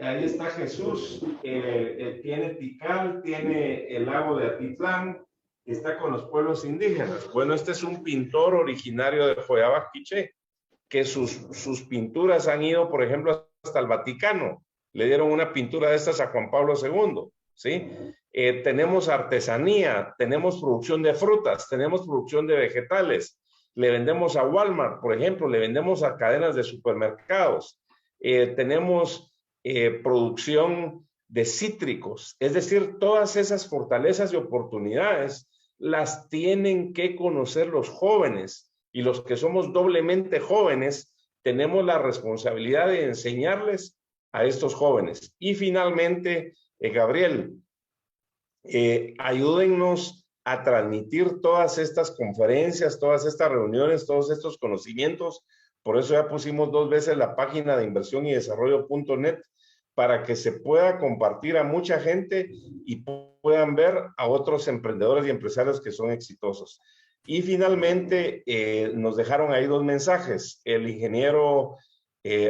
Ahí está Jesús. Tiene Tikal, tiene el lago de Atitlán, está con los pueblos indígenas. Bueno, este es un pintor originario de Joyabaj, Quiché. que sus pinturas han ido, por ejemplo, hasta el Vaticano. Le dieron una pintura de estas a Juan Pablo II, ¿sí? Tenemos artesanía, tenemos producción de frutas, tenemos producción de vegetales. Le vendemos a Walmart, por ejemplo, le vendemos a cadenas de supermercados. Tenemos producción de cítricos. Es decir, todas esas fortalezas y oportunidades las tienen que conocer los jóvenes, y los que somos doblemente jóvenes tenemos la responsabilidad de enseñarles a estos jóvenes. Y finalmente, Gabriel, ayúdennos a transmitir todas estas conferencias, todas estas reuniones, todos estos conocimientos. Por eso ya pusimos 2 veces la página de inversión y desarrollo.net para que se pueda compartir a mucha gente y puedan ver a otros emprendedores y empresarios que son exitosos. Y finalmente nos dejaron ahí 2 mensajes. El ingeniero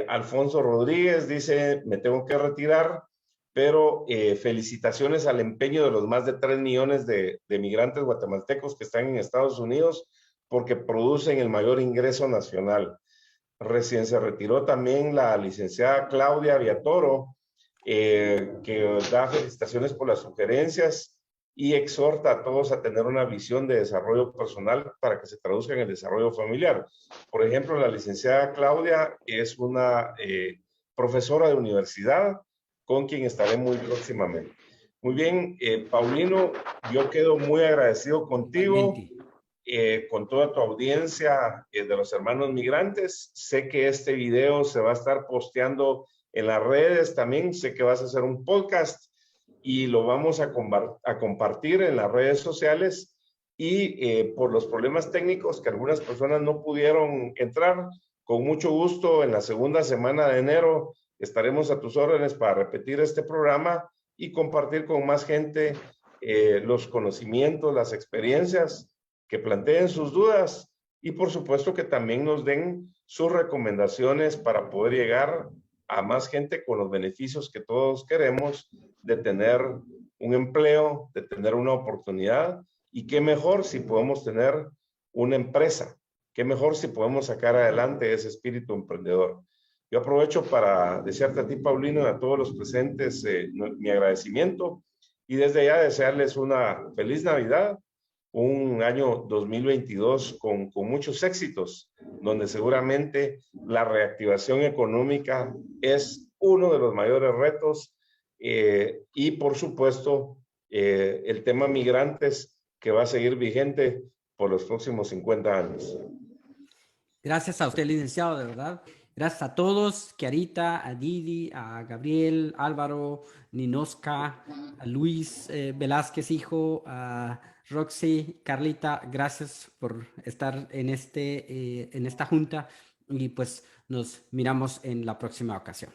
Alfonso Rodríguez dice: me tengo que retirar, pero felicitaciones al empeño de los más de 3 millones de migrantes guatemaltecos que están en Estados Unidos, porque producen el mayor ingreso nacional. Recién se retiró también la licenciada Claudia Viatoro, que da felicitaciones por las sugerencias y exhorta a todos a tener una visión de desarrollo personal para que se traduzca en el desarrollo familiar. Por ejemplo, la licenciada Claudia es una profesora de universidad con quien estaré muy próximamente. Muy bien, Paulino, yo quedo muy agradecido contigo, con toda tu audiencia de los hermanos migrantes. Sé que este video se va a estar posteando en las redes también. Sé que vas a hacer un podcast y lo vamos a compartir en las redes sociales. Y por los problemas técnicos que algunas personas no pudieron entrar, con mucho gusto en la segunda semana de enero estaremos a tus órdenes para repetir este programa y compartir con más gente los conocimientos, las experiencias, que planteen sus dudas y por supuesto que también nos den sus recomendaciones para poder llegar a más gente con los beneficios que todos queremos de tener un empleo, de tener una oportunidad. Y qué mejor si podemos tener una empresa, qué mejor si podemos sacar adelante ese espíritu emprendedor. Yo aprovecho para desearte a ti, Paulino, y a todos los presentes mi agradecimiento, y desde ya desearles una feliz Navidad, un año 2022 con muchos éxitos, donde seguramente la reactivación económica es uno de los mayores retos, y por supuesto el tema migrantes, que va a seguir vigente por los próximos 50 años. Gracias a usted, licenciado, de verdad. Gracias a todos, Kiarita, a Didi, a Gabriel, Álvaro, Ninoska, a Luis Velázquez, hijo, a Roxy, Carlita, gracias por estar en esta junta, y pues nos miramos en la próxima ocasión.